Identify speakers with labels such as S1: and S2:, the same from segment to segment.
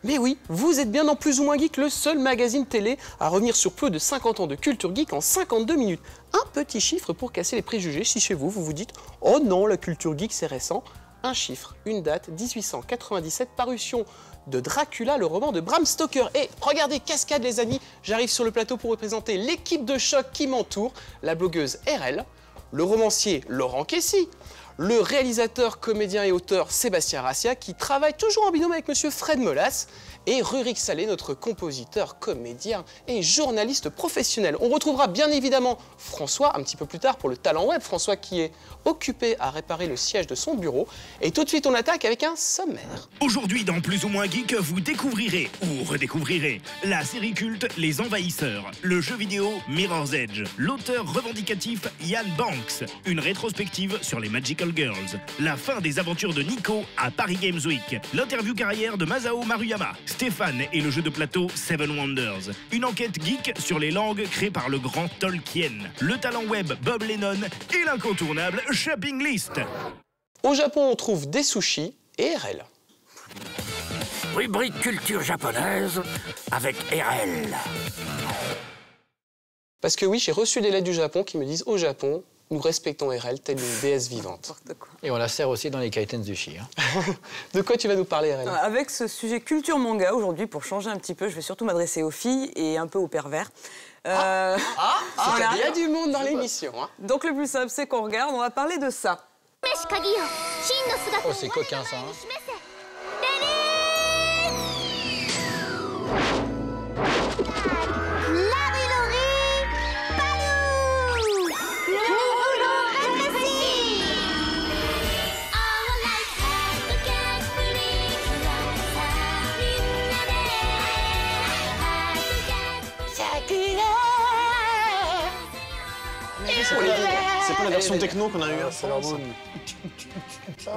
S1: Mais oui, vous êtes bien dans Plus ou Moins Geek, le seul magazine télé à revenir sur plus de 50 ans de culture geek en 52 minutes. Un petit chiffre pour casser les préjugés si chez vous, vous vous dites « Oh non, la culture geek c'est récent ». Un chiffre, une date, 1897, parution de Dracula, le roman de Bram Stoker. Et regardez, cascade les amis, j'arrive sur le plateau pour représenter l'équipe de choc qui m'entoure, la blogueuse RL, le romancier Laurent Kessy, le réalisateur, comédien et auteur Sébastien Rassia, qui travaille toujours en binôme avec monsieur Fred Molas, et Rurik Salé, notre compositeur, comédien et journaliste professionnel. On retrouvera bien évidemment François un petit peu plus tard pour le talent web. François qui est occupé à réparer le siège de son bureau. Et tout de suite, on attaque avec un sommaire.
S2: Aujourd'hui, dans Plus ou Moins Geek, vous découvrirez ou redécouvrirez la série culte Les Envahisseurs, le jeu vidéo Mirror's Edge, l'auteur revendicatif Ian Banks, une rétrospective sur les Magical Girls, la fin des aventures de Nico à Paris Games Week, l'interview carrière de Masao Maruyama, Stéphane et le jeu de plateau Seven Wonders, une enquête geek sur les langues créées par le grand Tolkien, le talent web Bob Lennon et l'incontournable Shopping List.
S1: Au Japon, on trouve des sushis et RL.
S3: Rubrique culture japonaise avec RL.
S1: Parce que oui, j'ai reçu des lettres du Japon qui me disent « Au Japon, nous respectons RL telle une déesse vivante. »
S4: Et on la sert aussi dans les kaiten sushi. Hein.
S1: De quoi tu vas nous parler, RL?
S5: Avec ce sujet culture manga, aujourd'hui, pour changer un petit peu, je vais surtout m'adresser aux filles et un peu aux pervers.
S1: Voilà. Il y a du monde dans
S5: l'émission.
S1: l'émission. Hein.
S5: Donc le plus simple, c'est qu'on regarde, on va parler de ça.
S4: Oh, c'est coquin ça. Hein.
S6: C'est pas la version techno qu'on a eu.
S7: C'est leur moon.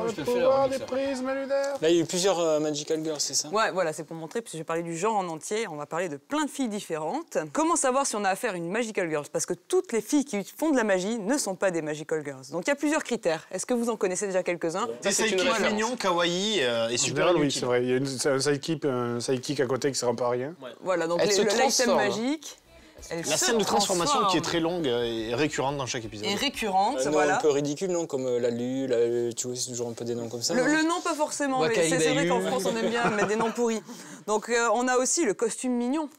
S6: Le pouvoir des prismes lunaires.
S7: Là, il y a eu plusieurs Magical Girls, c'est ça?
S5: Ouais, voilà, c'est pour montrer, puisque j'ai parlé du genre en entier, on va parler de plein de filles différentes. Comment savoir si on a affaire à une Magical Girls? Parce que toutes les filles qui font de la magie ne sont pas des Magical Girls. Donc il y a plusieurs critères. Est-ce que vous en connaissez déjà quelques-uns?
S6: Des sidekicks mignons, kawaii et super
S7: oui, c'est vrai. Il y a un sidekick à côté qui sert un peu à rien.
S6: Ouais.
S5: Voilà, donc
S1: Elle se
S5: l'item
S1: transforme.
S5: magique.
S6: La scène de transformation qui est très longue et récurrente dans chaque épisode.
S5: Et récurrente,
S7: Non,
S5: voilà.
S7: un peu ridicule, non? Comme la Lu, tu vois, c'est toujours un peu des noms comme ça.
S5: Le nom, pas forcément, mais c'est vrai qu'en France, on aime bien mettre des noms pourris. Donc, on a aussi le costume mignon.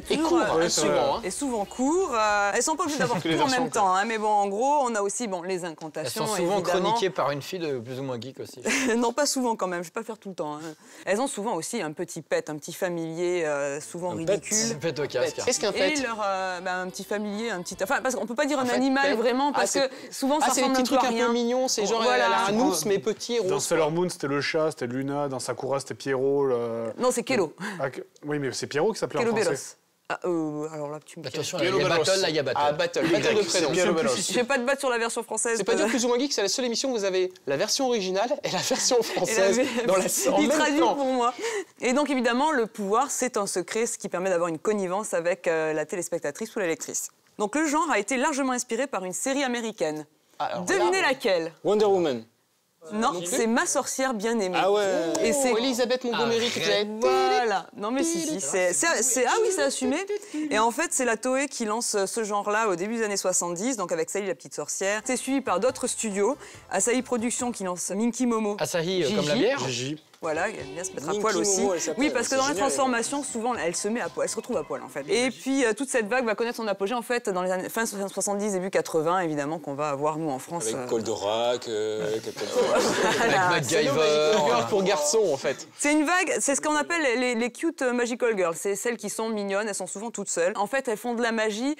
S1: Et court, souvent. Hein.
S5: Et souvent court. Elles sont pas obligées d'avoir tout en même temps, hein, mais bon, en gros, on a aussi les incantations.
S4: Elles sont souvent
S5: évidemment.
S4: chroniquées par une fille de plus ou moins geek aussi.
S5: Non, pas souvent quand même, je vais pas faire tout le temps. Hein. Elles ont souvent aussi un petit pet, un petit familier, souvent ridicule.
S4: Pet au casque.
S1: Qu'est-ce qu'un pet?
S5: Et un petit familier, un petit... Enfin, parce qu'on peut pas dire un
S1: fait,
S5: animal
S1: pet.
S5: vraiment, parce que souvent ça
S1: c'est des
S5: ressemble
S1: petits
S5: un peu
S1: trucs
S5: à
S1: un
S5: rien.
S1: peu mignons, c'est genre
S5: Voilà.
S1: un ours mais petit et rose.
S7: Dans Sailor Moon, c'était le chat, c'était Luna. Dans Sakura, c'était Pierrot.
S5: Non, c'est Kelo.
S7: Oui, mais c'est Pierrot qui s'appelait en
S5: Kelo
S7: français.
S5: Belos. Alors là, tu me
S4: Attention, il y a battle, là, il y a battle.
S1: Ah, battle de prénom.
S5: Je vais pas te battre sur la version française.
S1: C'est pas dire Plus ou Moins Geek, c'est la seule émission où vous avez la version originale et la version française dans la en
S5: Il
S1: même
S5: traduit
S1: temps.
S5: pour moi. Et donc, évidemment, le pouvoir, c'est un secret, ce qui permet d'avoir une connivence avec la téléspectatrice ou la lectrice. Donc, le genre a été largement inspiré par une série américaine.
S1: Alors,
S5: Devinez
S1: là,
S5: laquelle?
S7: Wonder Woman.
S5: Non, c'est Ma sorcière bien-aimée.
S7: Ah ouais.
S5: Et c'est
S1: Elisabeth Montgomery qui faisait...
S5: Voilà. Non mais si, ah oui, c'est assumé. Et en fait, c'est la Toei qui lance ce genre-là au début des années 70, donc avec Sally la petite sorcière. C'est suivi par d'autres studios. Asahi Productions qui lance Minky Momo.
S4: Asahi
S5: Gigi.
S4: comme la bière.
S7: Gigi.
S5: Voilà, elle aime bien se mettre à
S7: Minky
S5: poil aussi.
S7: Momo, elle s'appelle,
S5: Oui, parce que
S7: c'est
S5: dans la
S7: génial,
S5: transformation, souvent, elle se met à poil, elle se retrouve à poil en fait. Et puis toute cette vague va connaître son apogée en fait dans les années fin 70, début 80, évidemment, qu'on va avoir nous en France.
S7: Avec Goldorak,
S5: Voilà,
S4: Avec
S5: c'est
S4: MacGyver.
S1: Girl pour garçons en fait.
S5: C'est une vague, c'est ce qu'on appelle les cute magical girls. C'est celles qui sont mignonnes, elles sont souvent toutes seules. En fait, elles font de la magie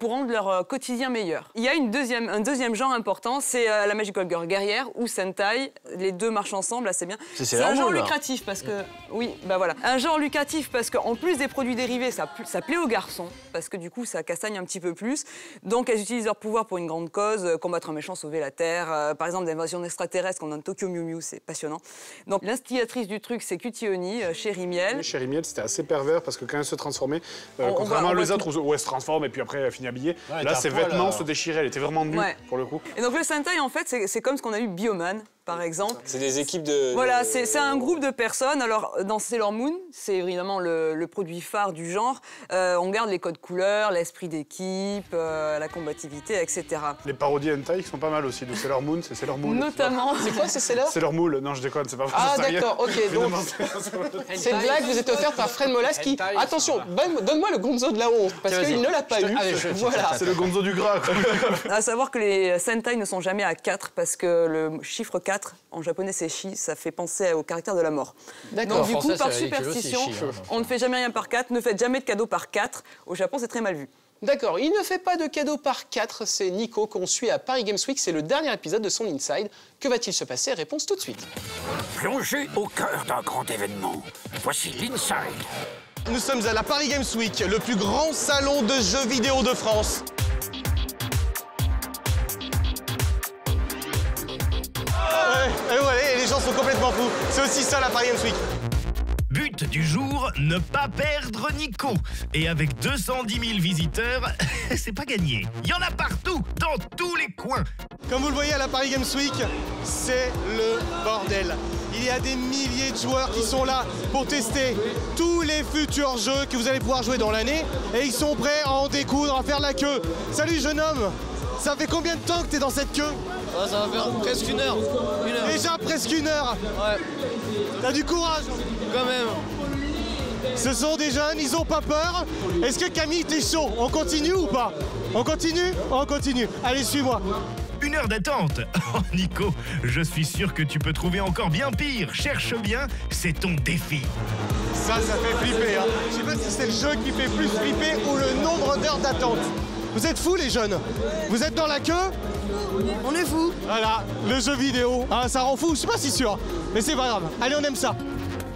S5: pour rendre leur quotidien meilleur. Il y a un deuxième genre important, c'est la magical girl guerrière ou Sentai. Les deux marchent ensemble assez bien.
S6: C'est
S5: un genre lucratif parce que oui, bah voilà, un genre lucratif parce qu'en plus des produits dérivés, ça plaît aux garçons parce que du coup, ça castagne un petit peu plus. Donc, elles utilisent leur pouvoir pour une grande cause, combattre un méchant, sauver la Terre. Par exemple, d'invasion extraterrestre, qu'on a dans Tokyo Mew Mew, c'est passionnant. Donc, l'instigatrice du truc, c'est Cutie Oni, Chérie Miel.
S7: Chérie Miel, c'était assez pervers parce que quand elle se transformait, contrairement aux autres où elle se transforme et puis après elle finit habillée, là ses vêtements se déchiraient, elle était vraiment nue pour le coup.
S5: Et donc le Sentai, en fait, c'est comme ce qu'on a eu Bioman. par exemple.
S1: C'est des équipes de...
S5: Voilà, c'est un groupe de personnes. Alors, dans Sailor Moon, c'est évidemment le produit phare du genre. On garde les codes couleurs, l'esprit d'équipe, la combativité, etc.
S7: Les parodies hentai qui sont pas mal aussi. De Sailor Moon, c'est Sailor Moon.
S5: Notamment.
S1: C'est quoi, c'est Sailor?
S7: Sailor Moon, non, je déconne, c'est pas vrai.
S1: Ah, d'accord, ok. Donc, cette blague vous est offerte par Fred Molas qui... Attention, donne-moi le Gonzo de la honte, parce qu'il ne l'a pas eu. Voilà.
S7: C'est le Gonzo du gras, quoi.
S5: À savoir que les Sentai ne sont jamais à 4, parce que le chiffre 4, en japonais c'est chi, ça fait penser au caractère de la mort.
S1: D'accord.
S5: Donc du coup, par superstition, on ne fait jamais rien par 4, ne faites jamais de cadeaux par 4. Au Japon, c'est très mal vu.
S1: D'accord, il ne fait pas de cadeaux par 4, c'est Nico qu'on suit à Paris Games Week, c'est le dernier épisode de son Inside. Que va-t-il se passer? Réponse tout de suite.
S3: Plongez au cœur d'un grand événement. Voici l'Inside.
S8: Nous sommes à la Paris Games Week, le plus grand salon de jeux vidéo de France. Et voilà, les gens sont complètement fous. C'est aussi ça la Paris Games Week.
S2: But du jour, ne pas perdre Nico. Et avec 210 000 visiteurs, c'est pas gagné. Il y en a partout, dans tous les coins.
S8: Comme vous le voyez à la Paris Games Week, c'est le bordel. Il y a des milliers de joueurs qui sont là pour tester tous les futurs jeux que vous allez pouvoir jouer dans l'année. Et ils sont prêts à en découdre, à faire la queue. Salut jeune homme, ça fait combien de temps que t'es dans cette queue?
S9: Ça va faire presque une heure.
S8: Déjà presque une heure?
S9: Ouais.
S8: T'as du courage?
S9: Quand même.
S8: Ce sont des jeunes, ils ont pas peur. Est-ce que Camille, t'es chaud? On continue ou pas? On continue? On continue. Allez, suis-moi.
S2: Une heure d'attente. Oh Nico, je suis sûr que tu peux trouver encore bien pire. Cherche bien, c'est ton défi.
S8: Ça fait flipper. Hein. Je sais pas si c'est le jeu qui fait plus flipper ou le nombre d'heures d'attente. Vous êtes fous les jeunes? Vous êtes dans la queue?
S5: On est fous.
S8: Voilà, le jeu vidéo. Ah, ça rend fou, je suis pas si sûr. Mais c'est pas grave. Allez, on aime ça.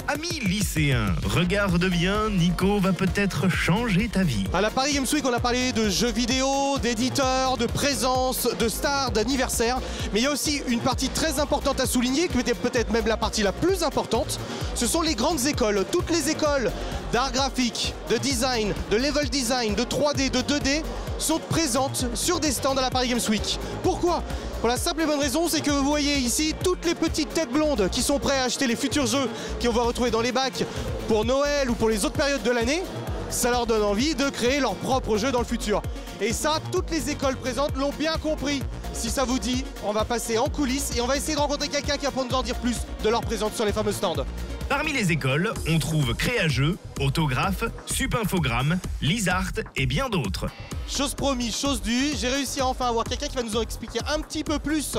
S2: Amis lycéens, regarde bien, Nico va peut-être changer ta vie.
S8: À la Paris Games Week, on a parlé de jeux vidéo, d'éditeurs, de présence, de stars, d'anniversaires. Mais il y a aussi une partie très importante à souligner, qui était peut-être même la partie la plus importante. Ce sont les grandes écoles. Toutes les écoles d'art graphique, de design, de level design, de 3D, de 2D sont présentes sur des stands à la Paris Games Week. Pourquoi ? Pour la simple et bonne raison, c'est que vous voyez ici toutes les petites têtes blondes qui sont prêtes à acheter les futurs jeux qu'on va retrouver dans les bacs pour Noël ou pour les autres périodes de l'année. Ça leur donne envie de créer leur propre jeu dans le futur. Et ça, toutes les écoles présentes l'ont bien compris. Si ça vous dit, on va passer en coulisses et on va essayer de rencontrer quelqu'un qui va nous en dire plus de leur présence sur les fameux stands.
S2: Parmi les écoles, on trouve Créajeux, Autographe, Supinfogramme, Lizart et bien d'autres.
S8: Chose promise, chose due, j'ai réussi à enfin avoir quelqu'un qui va nous en expliquer un petit peu plus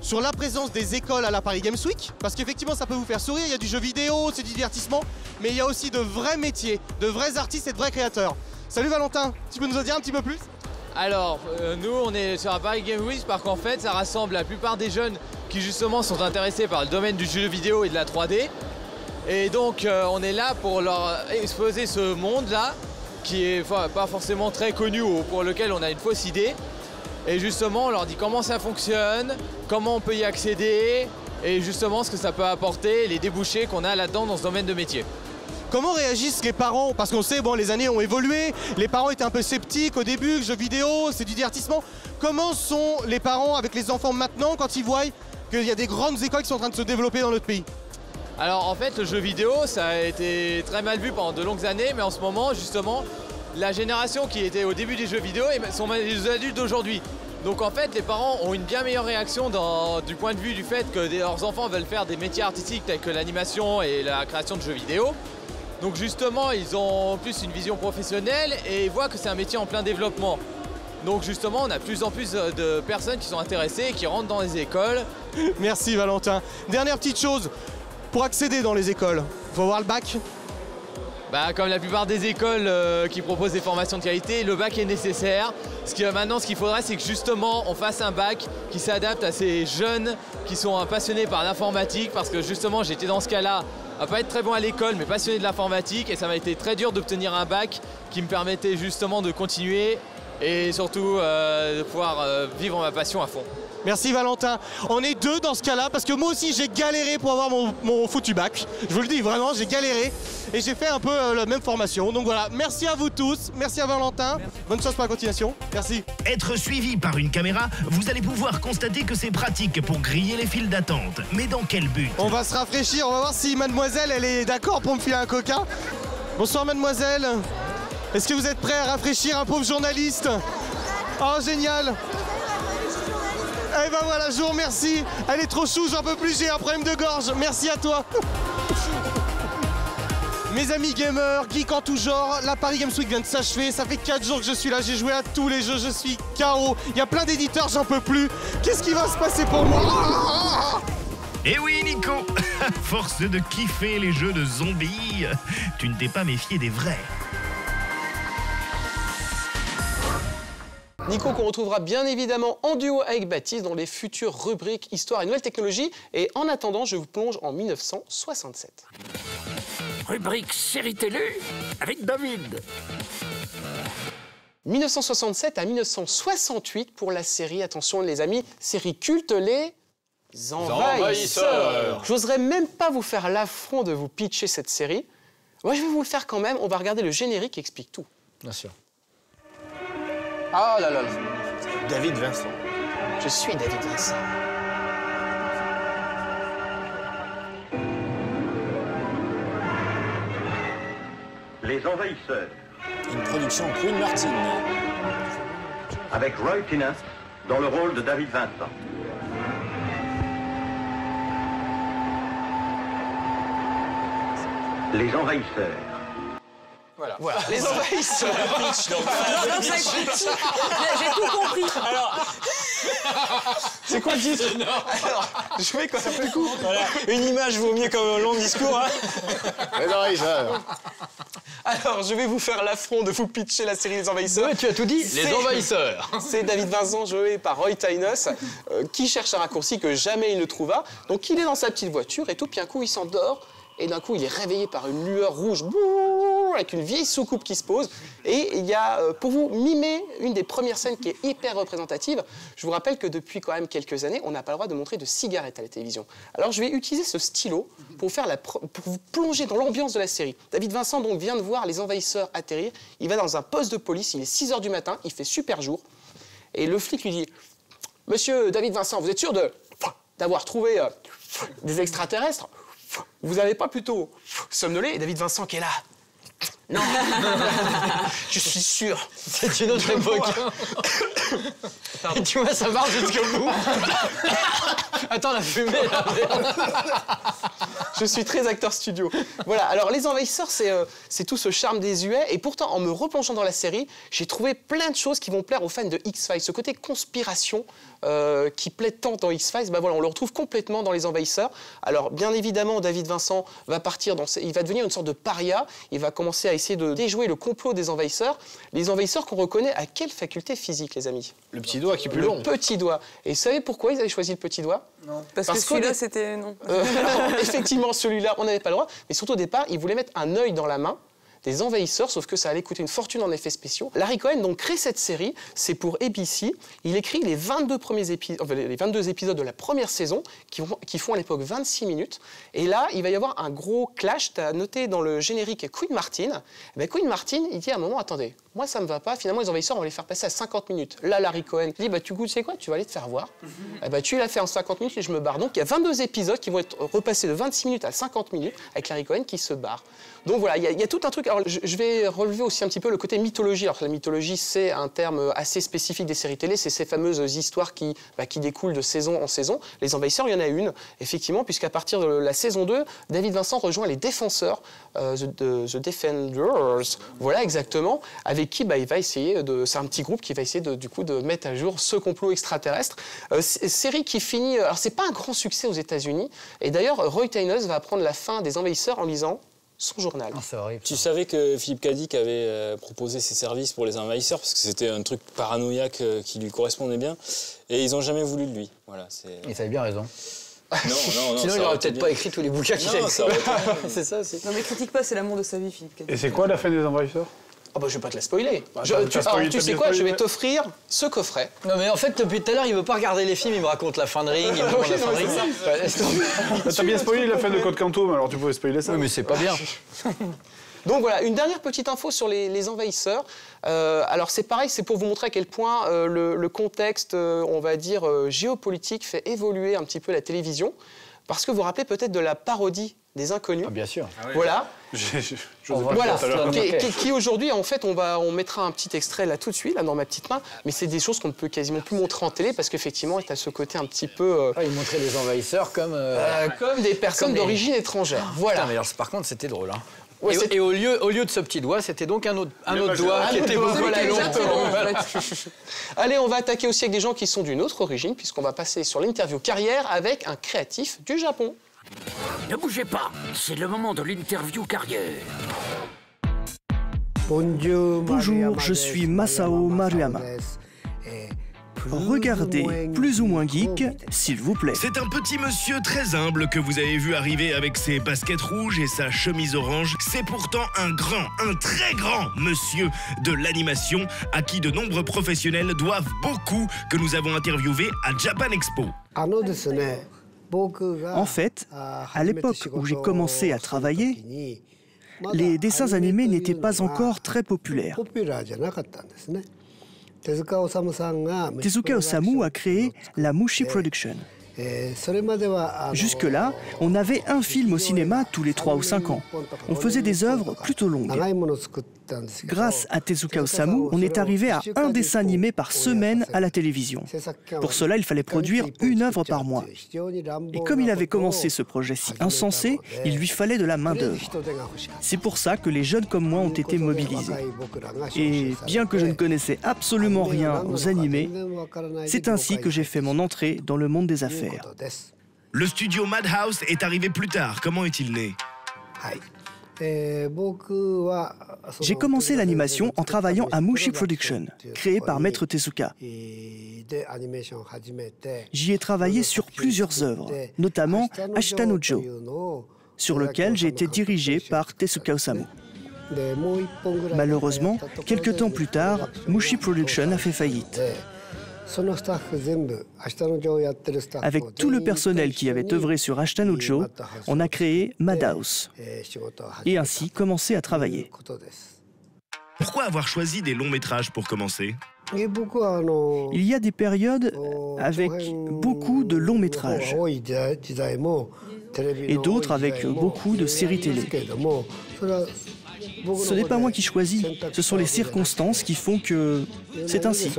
S8: sur la présence des écoles à la Paris Games Week. Parce qu'effectivement, ça peut vous faire sourire, il y a du jeu vidéo, c'est du divertissement, mais il y a aussi de vrais métiers, de vrais artistes et de vrais créateurs. Salut Valentin, tu peux nous en dire un petit peu plus ?
S9: Alors, nous, on est sur la Paris Games Week parce qu'en fait, ça rassemble la plupart des jeunes qui justement sont intéressés par le domaine du jeu vidéo et de la 3D. Et donc, on est là pour leur exposer ce monde-là, qui est pas forcément très connu ou pour lequel on a une fausse idée. Et justement, on leur dit comment ça fonctionne, comment on peut y accéder, et justement ce que ça peut apporter, les débouchés qu'on a là-dedans dans ce domaine de métier.
S8: Comment réagissent les parents? Parce qu'on sait, bon, les années ont évolué, les parents étaient un peu sceptiques au début, le jeu vidéo, c'est du divertissement. Comment sont les parents avec les enfants maintenant quand ils voient qu'il y a des grandes écoles qui sont en train de se développer dans notre pays?
S9: Alors en fait, le jeu vidéo, ça a été très mal vu pendant de longues années, mais en ce moment, justement, la génération qui était au début des jeux vidéo sont les adultes d'aujourd'hui. Donc en fait, les parents ont une bien meilleure réaction du point de vue du fait que leurs enfants veulent faire des métiers artistiques tels que l'animation et la création de jeux vidéo. Donc justement, ils ont plus une vision professionnelle et ils voient que c'est un métier en plein développement. Donc justement, on a de plus en plus de personnes qui sont intéressées et qui rentrent dans les écoles.
S8: Merci Valentin. Dernière petite chose, pour accéder dans les écoles, il faut avoir le bac.
S9: Comme la plupart des écoles qui proposent des formations de qualité, le bac est nécessaire. Maintenant, ce qu'il faudrait, c'est que justement, on fasse un bac qui s'adapte à ces jeunes qui sont passionnés par l'informatique. Parce que justement, j'étais dans ce cas-là, à pas être très bon à l'école, mais passionné de l'informatique. Et ça m'a été très dur d'obtenir un bac qui me permettait justement de continuer et surtout de pouvoir vivre ma passion à fond.
S8: Merci Valentin. On est deux dans ce cas-là parce que moi aussi j'ai galéré pour avoir mon foutu bac. Je vous le dis vraiment, j'ai galéré. et j'ai fait un peu la même formation. Donc voilà, merci à vous tous, merci à Valentin, bonne chance pour la continuation, merci.
S2: Être suivi par une caméra, vous allez pouvoir constater que c'est pratique pour griller les files d'attente. Mais dans quel but?
S8: On va se rafraîchir, on va voir si mademoiselle elle est d'accord pour me filer un coca. Bonsoir mademoiselle, est-ce que vous êtes prêts à rafraîchir un pauvre journaliste? Oh génial. Eh ben voilà, je vous remercie. Elle est trop chou, j'en peux plus, j'ai un problème de gorge. Merci à toi. Mes amis gamers, geeks en tout genre, la Paris Games Week vient de s'achever. Ça fait 4 jours que je suis là, j'ai joué à tous les jeux, je suis KO. Il y a plein d'éditeurs, j'en peux plus. Qu'est-ce qui va se passer pour moi?
S2: Eh oui, Nico, à force de kiffer les jeux de zombies, tu ne t'es pas méfié des vrais.
S1: Nico qu'on retrouvera bien évidemment en duo avec Baptiste dans les futures rubriques Histoire et Nouvelles Technologies. Et en attendant, je vous plonge en 1967.
S3: Rubrique série télé avec David.
S1: 1967 à 1968 pour la série, attention les amis, série culte, les Envahisseurs. J'oserais même pas vous faire l'affront de vous pitcher cette série. Moi je vais vous le faire quand même, on va regarder le générique qui explique tout.
S4: Bien sûr.
S6: Ah là là, David Vincent.
S1: Je suis David Vincent.
S10: Les Envahisseurs.
S6: Une production Queen Martin.
S10: Avec Roy Kinner dans le rôle de David Vincent. Les Envahisseurs.
S1: Voilà. Les Envahisseurs.
S5: J'ai tout compris.
S6: Alors, c'est quoi le titre?
S1: Alors, je vais quand même le coup.
S6: Voilà. Une image vaut mieux qu'un long discours. Hein. Les Envahisseurs.
S1: Alors, je vais vous faire l'affront de vous pitcher la série Les Envahisseurs.
S4: Ouais, tu as tout dit. Les Envahisseurs.
S1: C'est David Vincent joué par Roy Tynes qui cherche un raccourci que jamais il ne trouva. Donc, il est dans sa petite voiture et tout, puis un coup, il s'endort. Et d'un coup, il est réveillé par une lueur rouge, avec une vieille soucoupe qui se pose. Et il y a, pour vous mimer une des premières scènes qui est hyper représentative, je vous rappelle que depuis quand même quelques années, on n'a pas le droit de montrer de cigarettes à la télévision. Alors je vais utiliser ce stylo pour vous plonger dans l'ambiance de la série. David Vincent donc vient de voir les Envahisseurs atterrir. Il va dans un poste de police, il est 6 h du matin, il fait super jour. Et le flic lui dit « Monsieur David Vincent, vous êtes sûr d'avoir trouvé des extraterrestres ? Vous n'avez pas plutôt somnolé ?» Et David Vincent qui est là. Non, je suis sûr.
S4: C'est une autre époque. Et tu vois, ça marche jusqu'au bout. Attends, la fumée, là.
S1: Je suis très acteur studio. Voilà, alors Les Envahisseurs, c'est tout ce charme désuet. Et pourtant, en me replongeant dans la série, j'ai trouvé plein de choses qui vont plaire aux fans de X-Files. Ce côté conspiration qui plaît tant dans X-Files, bah voilà, on le retrouve complètement dans Les Envahisseurs. Alors, bien évidemment, David Vincent va partir il va devenir une sorte de paria. Il va commencer à essayer de déjouer le complot des Envahisseurs. Les Envahisseurs qu'on reconnaît à quelle faculté physique, les amis?
S6: Le petit doigt qui est plus long.
S1: Le petit doigt. Et vous savez pourquoi ils avaient choisi le petit doigt?
S5: Non. Parce que celui-là, c'était... Non.
S1: Effectivement, celui-là, on n'avait pas le droit. Mais surtout, au départ, ils voulaient mettre un œil dans la main des Envahisseurs, sauf que ça allait coûter une fortune en effets spéciaux. Larry Cohen donc crée cette série, c'est pour ABC. Il écrit les 22 épisodes de la première saison, qui font à l'époque 26 minutes. Et là, il va y avoir un gros clash. Tu as noté dans le générique Queen Martin. Eh Queen Martin, il dit à un moment, attendez, moi ça me va pas, finalement les Envahisseurs, on va les faire passer à 50 minutes. Là, Larry Cohen dit, tu sais quoi, tu vas aller te faire voir. Tu l'as fait en 50 minutes et je me barre. Donc il y a 22 épisodes qui vont être repassés de 26 minutes à 50 minutes avec Larry Cohen qui se barre. Donc voilà, il y a tout un truc. Alors je vais relever aussi un petit peu le côté mythologie. Alors la mythologie, c'est un terme assez spécifique des séries télé. C'est ces fameuses histoires qui découlent de saison en saison. Les Envahisseurs, il y en a une, effectivement, puisqu'à partir de la saison 2, David Vincent rejoint les Défenseurs, The Defenders, voilà exactement, avec qui il va essayer c'est un petit groupe qui va essayer de mettre à jour ce complot extraterrestre. Série qui finit, alors c'est pas un grand succès aux États-Unis. Et d'ailleurs, Roy Tynes va apprendre la fin des Envahisseurs en lisant son journal.
S4: C'est horrible.
S6: Tu savais que Philippe Cadic avait proposé ses services pour les Envahisseurs parce que c'était un truc paranoïaque qui lui correspondait bien et ils n'ont jamais voulu de lui. Voilà,
S4: il avait bien raison.
S6: Non,
S4: sinon il n'aurait peut-être pas écrit tous les bouquins qu'il a écrits.
S5: C'est ça aussi. Non mais critique pas, c'est l'amour de sa vie, Philippe Cadic.
S7: Et c'est quoi la fin des Envahisseurs?
S1: Ah bah je vais pas te la spoiler.
S7: Bah,
S1: Tu sais quoi, je vais t'offrir ce coffret.
S4: Non mais en fait, depuis tout à l'heure, il veut pas regarder les films, il me raconte la fin de Ring, il me raconte la fin de Ring.
S7: T'as bien spoilé la fin de Code Quantum, alors tu pouvais spoiler ça.
S4: Oui, mais c'est pas bien.
S1: Donc voilà, une dernière petite info sur les envahisseurs. Alors c'est pareil, c'est pour vous montrer à quel point le contexte, on va dire, géopolitique fait évoluer un petit peu la télévision. Parce que vous vous rappelez peut-être de la parodie des Inconnus.
S4: Ah, bien sûr.
S1: Ah oui. Voilà.
S7: Voilà.
S1: Qui aujourd'hui, en fait, on mettra un petit extrait là tout de suite, là dans ma petite main. Mais c'est des choses qu'on ne peut quasiment plus montrer en télé parce qu'effectivement, il y a ce côté un petit peu...
S4: il montrait les envahisseurs comme
S1: des personnes d'origine étrangère. Voilà.
S4: Putain, mais par contre, c'était drôle. Hein.
S1: Ouais,
S4: et au lieu de ce petit doigt, c'était donc un autre doigt qui était beaucoup plus long.
S1: Allez, on va attaquer aussi avec des gens qui sont d'une autre origine, puisqu'on va passer sur l'interview carrière avec un créatif du Japon.
S3: Ne bougez pas, c'est le moment de l'interview carrière.
S11: Bonjour, je suis Masao Maruyama. Regardez Plus ou moins geek, s'il vous plaît.
S2: C'est un petit monsieur très humble que vous avez vu arriver avec ses baskets rouges et sa chemise orange. C'est pourtant un très grand monsieur de l'animation à qui de nombreux professionnels doivent beaucoup que nous avons interviewé à Japan Expo.
S11: En fait, à l'époque où j'ai commencé à travailler, les dessins animés n'étaient pas encore très populaires. Tezuka Osamu a créé la Mushi Production. Jusque-là, on avait un film au cinéma tous les 3 ou 5 ans. On faisait des œuvres plutôt longues. Grâce à Tezuka Osamu, on est arrivé à un dessin animé par semaine à la télévision. Pour cela, il fallait produire une œuvre par mois. Et comme il avait commencé ce projet si insensé, il lui fallait de la main-d'œuvre. C'est pour ça que les jeunes comme moi ont été mobilisés. Et bien que je ne connaissais absolument rien aux animés, c'est ainsi que j'ai fait mon entrée dans le monde des affaires.
S2: Le studio Madhouse est arrivé plus tard. Comment est-il né?
S11: J'ai commencé l'animation en travaillant à Mushi Production, créée par Maître Tezuka. J'y ai travaillé sur plusieurs œuvres, notamment Ashita no Joe, sur lequel j'ai été dirigé par Tezuka Osamu. Malheureusement, quelques temps plus tard, Mushi Production a fait faillite. Avec tout le personnel qui avait œuvré sur Ashita no Joe, on a créé Madhouse et ainsi commencé à travailler.
S2: Pourquoi avoir choisi des longs métrages pour commencer?
S11: Il y a des périodes avec beaucoup de longs métrages et d'autres avec beaucoup de séries télé. Ce n'est pas moi qui choisis, ce sont les circonstances qui font que c'est ainsi.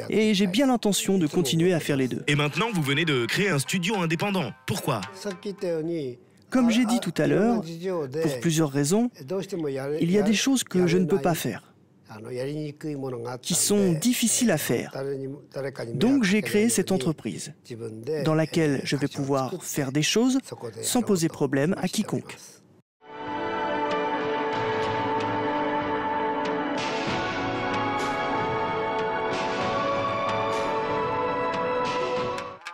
S11: Et j'ai bien l'intention de continuer à faire les deux.
S2: Et maintenant, vous venez de créer un studio indépendant. Pourquoi?
S11: Comme j'ai dit tout à l'heure, pour plusieurs raisons, il y a des choses que je ne peux pas faire, qui sont difficiles à faire. Donc j'ai créé cette entreprise, dans laquelle je vais pouvoir faire des choses sans poser problème à quiconque.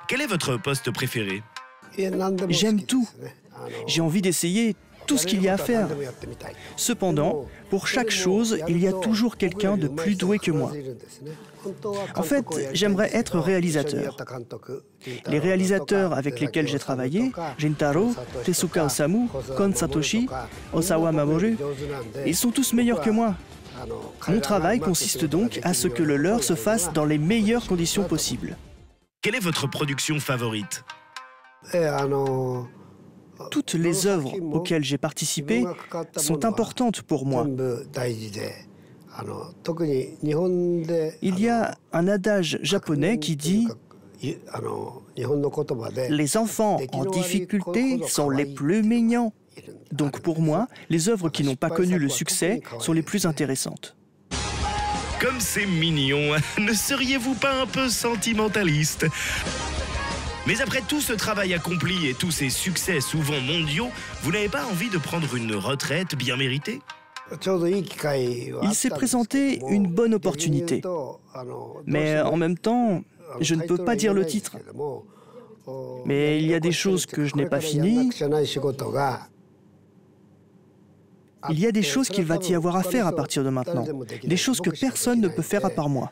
S2: Quel est votre poste préféré?
S11: J'aime tout. J'ai envie d'essayer tout ce qu'il y a à faire. Cependant, pour chaque chose, il y a toujours quelqu'un de plus doué que moi. En fait, j'aimerais être réalisateur. Les réalisateurs avec lesquels j'ai travaillé, Jintaro, Tezuka Osamu, Kon Satoshi, Osawa Mamoru, ils sont tous meilleurs que moi. Mon travail consiste donc à ce que le leur se fasse dans les meilleures conditions possibles.
S2: Quelle est votre production favorite?
S11: Toutes les œuvres auxquelles j'ai participé sont importantes pour moi. Il y a un adage japonais qui dit « Les enfants en difficulté sont les plus mignons ». Donc pour moi, les œuvres qui n'ont pas connu le succès sont les plus intéressantes.
S2: Comme c'est mignon, ne seriez-vous pas un peu sentimentaliste? Mais après tout ce travail accompli et tous ces succès souvent mondiaux, vous n'avez pas envie de prendre une retraite bien méritée?
S11: Il s'est présenté une bonne opportunité. Mais en même temps, je ne peux pas dire le titre. Mais il y a des choses que je n'ai pas finies. Il y a des choses qu'il va y avoir à faire à partir de maintenant, des choses que personne ne peut faire à part moi.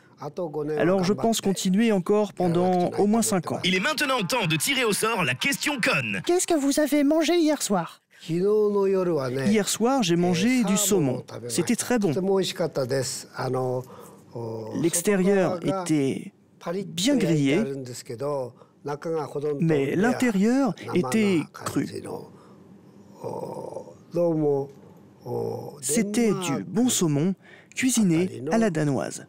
S11: Alors je pense continuer encore pendant au moins 5 ans.
S2: Il est maintenant temps de tirer au sort la question conne.
S12: Qu'est-ce que vous avez mangé hier soir?
S11: Hier soir, j'ai mangé du saumon. C'était très bon. L'extérieur était bien grillé, mais l'intérieur était cru. C'était du bon saumon cuisiné à la danoise.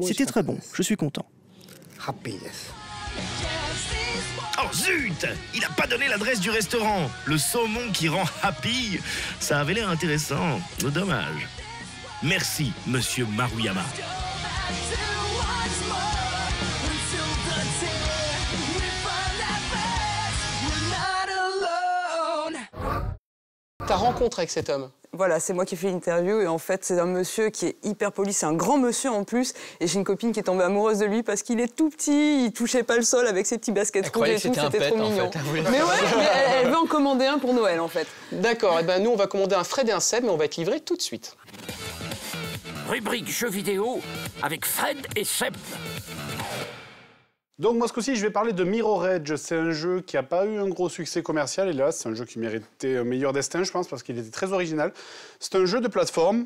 S11: C'était très bon, je suis content.
S2: Oh zut! Il n'a pas donné l'adresse du restaurant. Le saumon qui rend happy. Ça avait l'air intéressant. Dommage. Merci, monsieur Maruyama.
S1: Ta rencontre avec cet homme?
S5: Voilà, c'est moi qui ai fait l'interview et en fait c'est un monsieur qui est hyper poli, c'est un grand monsieur en plus et j'ai une copine qui est tombée amoureuse de lui parce qu'il est tout petit, il touchait pas le sol avec ses petits baskets rouges et tout, c'était trop mignon. Mais ouais, mais elle veut en commander un pour Noël en fait.
S1: D'accord, et ben nous on va commander un Fred et un Seb mais on va être livrés tout de suite.
S3: Rubrique jeux vidéo avec Fred et Seb.
S7: Donc moi ce coup-ci, je vais parler de Mirror's Edge. C'est un jeu qui n'a pas eu un gros succès commercial, hélas. C'est un jeu qui méritait un meilleur destin, je pense, parce qu'il était très original. C'est un jeu de plateforme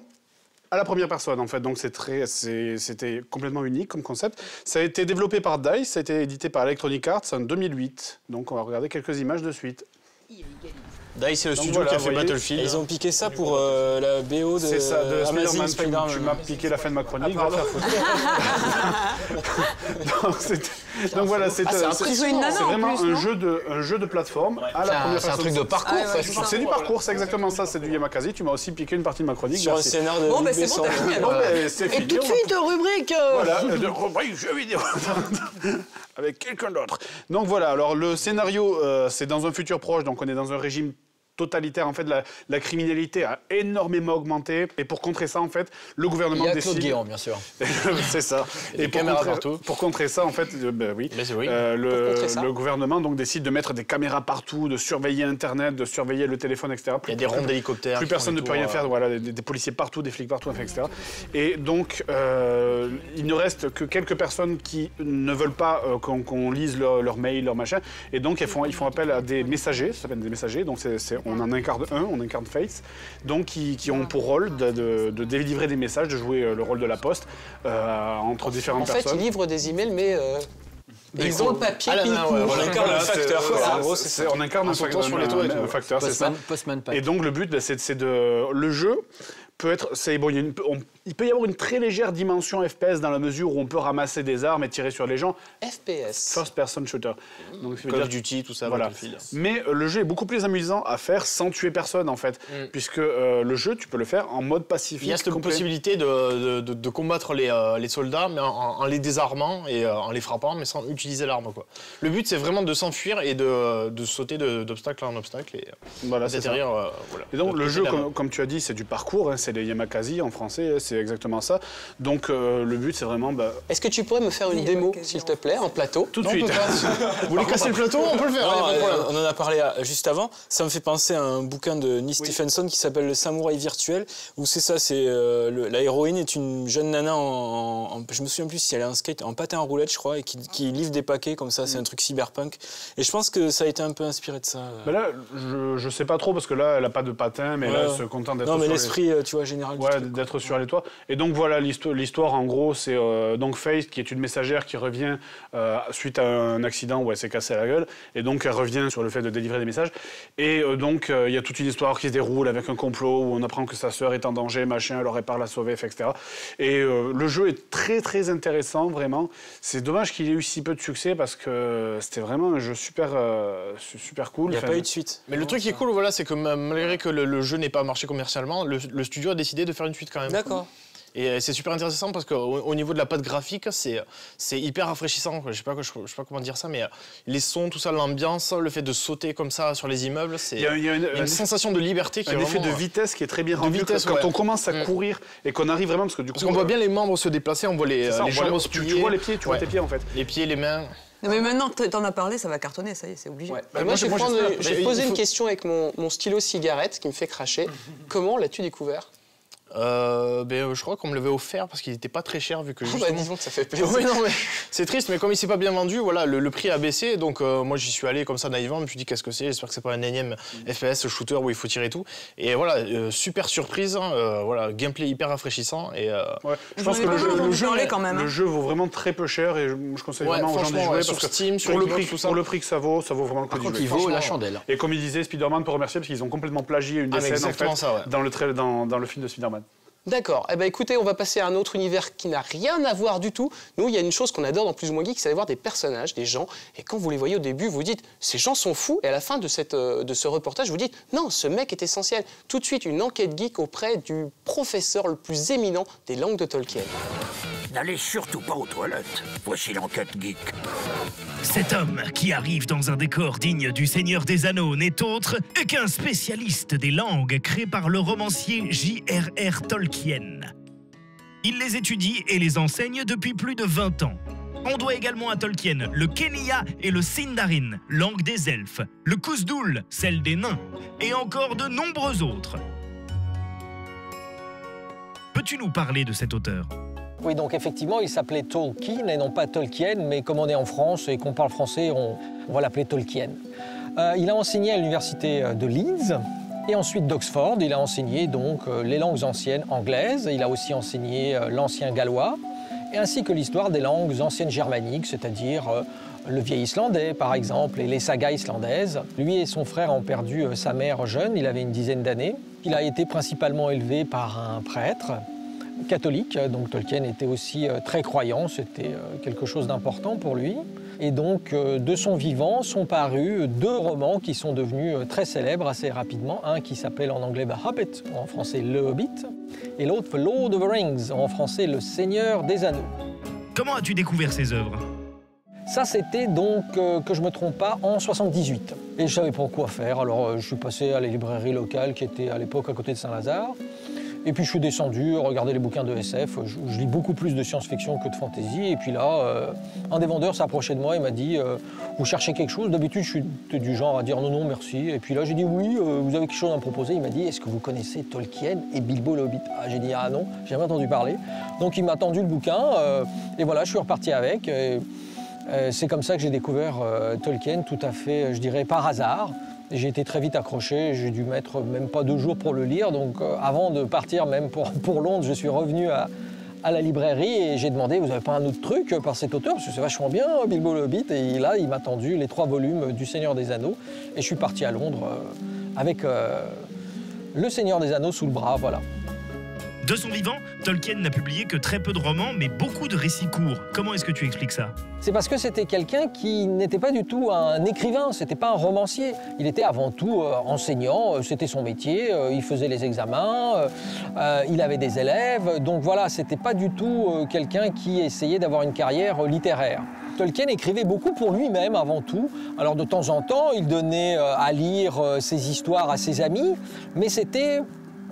S7: à la première personne, en fait. Donc c'était complètement unique comme concept. Ça a été développé par DICE, ça a été édité par Electronic Arts en 2008. Donc on va regarder quelques images de suite.
S8: DICE, c'est le studio qui a fait Battlefield.
S6: Et ils ont piqué ça pour la BO de,
S7: Spider-Man.
S6: Spider-Man.
S7: Tu m'as piqué la fin de ma chronique. Donc voilà, c'est vraiment un jeu de plateforme à la première personne.
S8: C'est un truc de parcours.
S7: C'est du parcours, c'est exactement ça. C'est du Yamakasi. Tu m'as aussi piqué une partie de ma chronique.
S6: Sur un scénar de Luc Besson.
S7: C'est fini.
S1: Et tout de suite, rubrique.
S7: Voilà, de rubrique jeux vidéo. Avec quelqu'un d'autre. Donc voilà, alors le scénario, c'est dans un futur proche, donc on est dans un régime totalitaire. En fait, la criminalité a énormément augmenté. Et pour contrer ça, en fait, le gouvernement décide...
S8: Il y a Claude Guéant, bien sûr.
S7: C'est ça.
S8: Et
S7: pour contrer ça, en fait, le gouvernement donc, décide de mettre des caméras partout, de surveiller Internet, de surveiller le téléphone, etc.
S8: Il y a des rondes d'hélicoptères.
S7: Plus personne ne peut rien faire. Voilà, des policiers partout, des flics partout, etc. Et donc, il ne reste que quelques personnes qui ne veulent pas qu'on lise leur mail, leur machin. Et donc, ils font appel à des messagers. Ça s'appelle des messagers. Donc, on en incarne on incarne Faith, donc qui ont pour rôle de délivrer des messages, de jouer le rôle de la poste entre différentes personnes.
S1: En fait, ils livrent des emails, mais ils ont le papier.
S6: On incarne un facteur.
S7: On incarne un facteur, c'est ça. Et donc le but, c'est de... Le jeu peut être... Il peut y avoir une très légère dimension FPS dans la mesure où on peut ramasser des armes et tirer sur les gens.
S1: FPS.
S7: First person shooter.
S8: Donc Call of Duty, tout ça,
S7: voilà. Mais le jeu est beaucoup plus amusant à faire sans tuer personne en fait. Puisque le jeu, tu peux le faire en mode pacifique.
S8: Il y a cette possibilité de combattre les soldats, mais en les désarmant et en les frappant, mais sans utiliser l'arme. Le but, c'est vraiment de s'enfuir et de sauter d'obstacle en obstacle et d'atterrir.
S7: Et donc le jeu, comme tu as dit, c'est du parcours, hein, c'est les Yamakasi en français, c'est exactement ça. Donc le but, c'est vraiment...
S1: Est-ce que tu pourrais me faire une démo, s'il te plaît, en plateau?
S7: Tout de suite.
S8: Vous voulez casser le plateau? On peut le faire.
S6: On en a parlé juste avant. Ça me fait penser à un bouquin de Neil Stephenson qui s'appelle Le Samouraï virtuel, où c'est ça, la héroïne est une jeune nana je me souviens plus si elle est en skate, en patin à roulette, je crois, et qui livre des paquets comme ça, c'est un truc cyberpunk. Et je pense que ça a été un peu inspiré de ça.
S7: Là, je sais pas trop, parce que là, elle a pas de patin, mais là, elle se contente d'être...
S6: Non, mais l'esprit, tu vois, général.
S7: Ouais, d'être sur les toits. Et donc voilà, l'histoire en gros, c'est donc Faith qui est une messagère qui revient suite à un accident où elle s'est cassée la gueule, et donc elle revient sur le fait de délivrer des messages. Et donc il y a toute une histoire qui se déroule avec un complot où on apprend que sa sœur est en danger, machin, elle aurait pas la sauver, etc. Et le jeu est très très intéressant, vraiment. C'est dommage qu'il ait eu si peu de succès parce que c'était vraiment un jeu super cool.
S6: Il n'y a pas eu de suite.
S8: Mais le truc qui est cool, voilà, c'est que malgré que le jeu n'ait pas marché commercialement, le studio a décidé de faire une suite quand même.
S1: D'accord.
S8: Et c'est super intéressant parce qu'au niveau de la patte graphique, c'est hyper rafraîchissant. Je sais pas comment dire ça, mais les sons, tout ça, l'ambiance, le fait de sauter comme ça sur les immeubles, il y a une sensation de liberté qui est
S7: un effet de vitesse qui est très bien rendu. Quand on commence à courir et qu'on arrive vraiment... Parce qu'on
S8: voit bien les membres se déplacer, on voit les jambes se plier.
S7: Tu vois les pieds, tu vois tes pieds en fait.
S8: Les pieds, les mains...
S5: Non, mais maintenant que t'en as parlé, ça va cartonner, ça y est, c'est obligé.
S1: Ouais. Moi, j'ai posé une question avec mon stylo cigarette qui me fait cracher. Comment l'as-tu découvert?
S13: Je crois qu'on me l'avait offert parce qu'il n'était pas très cher vu que justement...
S1: disons que ça fait plaisir.
S13: Oui, non, mais c'est triste, mais comme il s'est pas bien vendu, voilà, le prix a baissé. Donc moi, j'y suis allé comme ça naïvement. Je me suis dit, qu'est-ce que c'est? J'espère que c'est pas un énième FPS shooter où il faut tirer tout. Et voilà, super surprise. Voilà, gameplay hyper rafraîchissant. Et
S7: je pense que le jeu vaut vraiment très peu cher et je conseille vraiment aux gens d'y jouer parce que
S13: Steam,
S7: pour le prix que ça vaut vraiment le coup de jouer.
S4: Il vaut la chandelle.
S7: Et comme il disait, Spider-Man peut remercier parce qu'ils ont complètement plagié une des scènes en fait, dans le film de Spider-Man.
S1: D'accord. Eh ben, écoutez, on va passer à un autre univers qui n'a rien à voir du tout. Nous, il y a une chose qu'on adore dans Plus ou moins Geek, c'est d'avoir des personnages, des gens. Et quand vous les voyez au début, vous dites « ces gens sont fous ». Et à la fin de ce reportage, vous dites « non, ce mec est essentiel ». Tout de suite, une enquête geek auprès du professeur le plus éminent des langues de Tolkien.
S3: N'allez surtout pas aux toilettes. Voici l'enquête geek.
S2: Cet homme qui arrive dans un décor digne du Seigneur des Anneaux n'est autre qu'un spécialiste des langues créé par le romancier J.R.R. Tolkien. Il les étudie et les enseigne depuis plus de 20 ans. On doit également à Tolkien le Quenya et le Sindarin, langue des elfes, le Khuzd-dûl, celle des nains, et encore de nombreux autres. Peux-tu nous parler de cet auteur ?
S14: Oui, donc effectivement, il s'appelait Tolkien et non pas Tolkien, mais comme on est en France et qu'on parle français, on va l'appeler Tolkien. Il a enseigné à l'université de Leeds et ensuite d'Oxford. Il a enseigné donc les langues anciennes anglaises, il a aussi enseigné l'ancien gallois, et ainsi que l'histoire des langues anciennes germaniques, c'est-à-dire le vieil islandais par exemple et les sagas islandaises. Lui et son frère ont perdu sa mère jeune, il avait une dizaine d'années. Il a été principalement élevé par un prêtre catholique, donc Tolkien était aussi très croyant, c'était quelque chose d'important pour lui. Et donc, de son vivant sont parus 2 romans qui sont devenus très célèbres assez rapidement. Un qui s'appelle en anglais The Hobbit, en français Le Hobbit, et l'autre The Lord of the Rings, en français Le Seigneur des Anneaux.
S2: Comment as-tu découvert ces œuvres ?
S14: Ça, c'était donc, que je ne me trompe pas, en 78. Et je ne savais pas quoi faire, alors je suis passé à la librairie locale qui était à l'époque à côté de Saint-Lazare. Et puis je suis descendu, regarder les bouquins de SF. Je lis beaucoup plus de science-fiction que de fantasy. Et puis là, un des vendeurs s'est approché de moi et m'a dit « Vous cherchez quelque chose ?» D'habitude, je suis du genre à dire « Non, non, merci ». Et puis là, j'ai dit « Oui, vous avez quelque chose à me proposer ?» Il m'a dit « Est-ce que vous connaissez Tolkien et Bilbo le Hobbit ?» J'ai dit « Ah non, j'ai jamais entendu parler ». Donc il m'a tendu le bouquin et voilà, je suis reparti avec. C'est comme ça que j'ai découvert Tolkien, tout à fait, je dirais, par hasard. J'ai été très vite accroché, j'ai dû mettre même pas 2 jours pour le lire. Donc avant de partir même pour Londres, je suis revenu à la librairie et j'ai demandé « Vous n'avez pas un autre truc par cet auteur ?» Parce que c'est vachement bien, Bilbo le Hobbit. Et là, il m'a tendu les 3 volumes du Seigneur des Anneaux. Et je suis parti à Londres avec le Seigneur des Anneaux sous le bras, voilà.
S2: De son vivant, Tolkien n'a publié que très peu de romans, mais beaucoup de récits courts. Comment est-ce que tu expliques ça?
S14: C'est parce que c'était quelqu'un qui n'était pas du tout un écrivain, c'était pas un romancier. Il était avant tout enseignant, c'était son métier, il faisait les examens, il avait des élèves. Donc voilà, c'était pas du tout quelqu'un qui essayait d'avoir une carrière littéraire. Tolkien écrivait beaucoup pour lui-même avant tout. Alors de temps en temps, il donnait à lire ses histoires à ses amis, mais c'était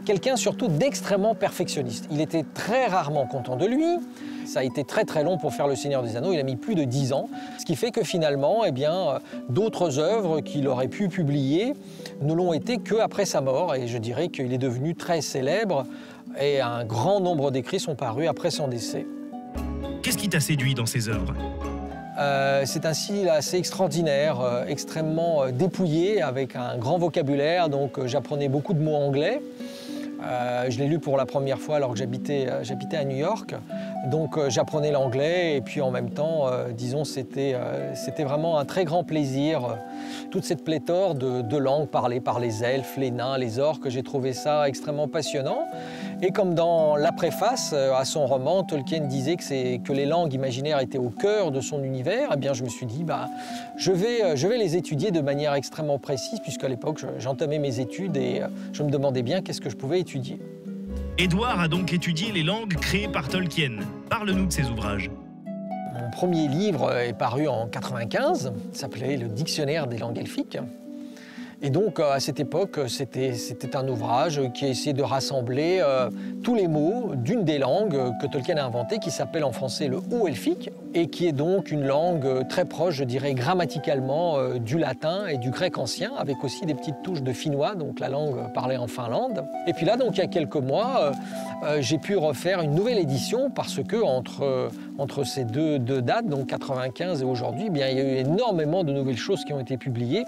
S14: quelqu'un surtout d'extrêmement perfectionniste. Il était très rarement content de lui. Ça a été très très long pour faire Le Seigneur des Anneaux, il a mis plus de 10 ans. Ce qui fait que finalement, eh bien, d'autres œuvres qu'il aurait pu publier ne l'ont été qu'après sa mort. Et je dirais qu'il est devenu très célèbre et un grand nombre d'écrits sont parus après son décès.
S2: Qu'est-ce qui t'a séduit dans ses œuvres ?
S14: C'est un style assez extraordinaire, extrêmement dépouillé, avec un grand vocabulaire, donc j'apprenais beaucoup de mots anglais. Je l'ai lu pour la première fois alors que j'habitais à New York, donc j'apprenais l'anglais et puis en même temps, disons, c'était vraiment un très grand plaisir. Toute cette pléthore de langues parlées par les elfes, les nains, les orques, j'ai trouvé ça extrêmement passionnant. Et comme dans la préface à son roman, Tolkien disait que les langues imaginaires étaient au cœur de son univers, eh bien je me suis dit, je vais les étudier de manière extrêmement précise, puisqu'à l'époque, j'entamais mes études et je me demandais bien qu'est-ce que je pouvais étudier.
S2: Édouard a donc étudié les langues créées par Tolkien. Parle-nous de ses ouvrages.
S14: Mon premier livre est paru en 1995, il s'appelait « Le dictionnaire des langues elfiques ». Et donc, à cette époque, c'était un ouvrage qui essayait de rassembler tous les mots d'une des langues que Tolkien a inventées, qui s'appelle en français le haut elfique, et qui est donc une langue très proche, je dirais, grammaticalement du latin et du grec ancien, avec aussi des petites touches de finnois, donc la langue parlée en Finlande. Et puis là, donc, il y a quelques mois, j'ai pu refaire une nouvelle édition parce que entre ces deux dates, donc 95 et aujourd'hui, il y a eu énormément de nouvelles choses qui ont été publiées.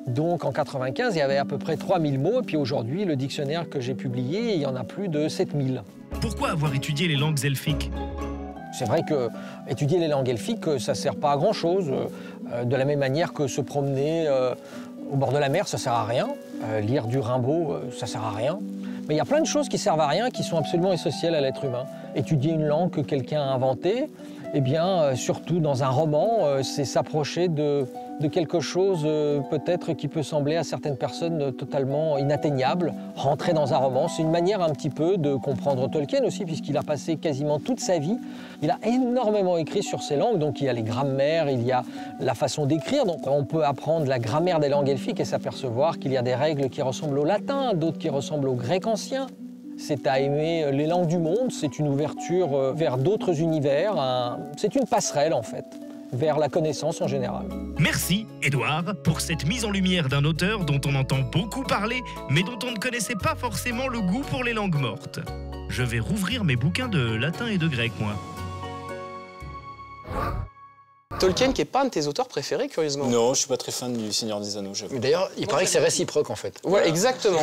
S14: Donc en 95, il y avait à peu près 3000 mots, et puis aujourd'hui, le dictionnaire que j'ai publié, il y en a plus de 7000.
S2: Pourquoi avoir étudié les langues elfiques ?
S14: C'est vrai que étudier les langues elfiques, ça ne sert pas à grand-chose. De la même manière que se promener au bord de la mer, ça ne sert à rien. Lire du Rimbaud, ça ne sert à rien. Mais il y a plein de choses qui servent à rien, qui sont absolument essentielles à l'être humain. Étudier une langue que quelqu'un a inventée, eh bien, surtout dans un roman, c'est s'approcher de quelque chose peut-être qui peut sembler à certaines personnes totalement inatteignable. Rentrer dans un roman, c'est une manière un petit peu de comprendre Tolkien aussi, puisqu'il a passé quasiment toute sa vie. Il a énormément écrit sur ces langues, donc il y a les grammaires, il y a la façon d'écrire. Donc on peut apprendre la grammaire des langues elfiques et s'apercevoir qu'il y a des règles qui ressemblent au latin, d'autres qui ressemblent au grec ancien. C'est à aimer les langues du monde, c'est une ouverture vers d'autres univers, c'est une passerelle en fait, vers la connaissance en général.
S2: Merci, Édouard, pour cette mise en lumière d'un auteur dont on entend beaucoup parler, mais dont on ne connaissait pas forcément le goût pour les langues mortes. Je vais rouvrir mes bouquins de latin et de grec, moi.
S1: Tolkien qui n'est pas un de tes auteurs préférés, curieusement.
S6: Non, je suis pas très fan du Seigneur des Anneaux, j'avoue.
S4: Mais d'ailleurs, il paraît que c'est réciproque, en fait.
S1: Voilà, exactement.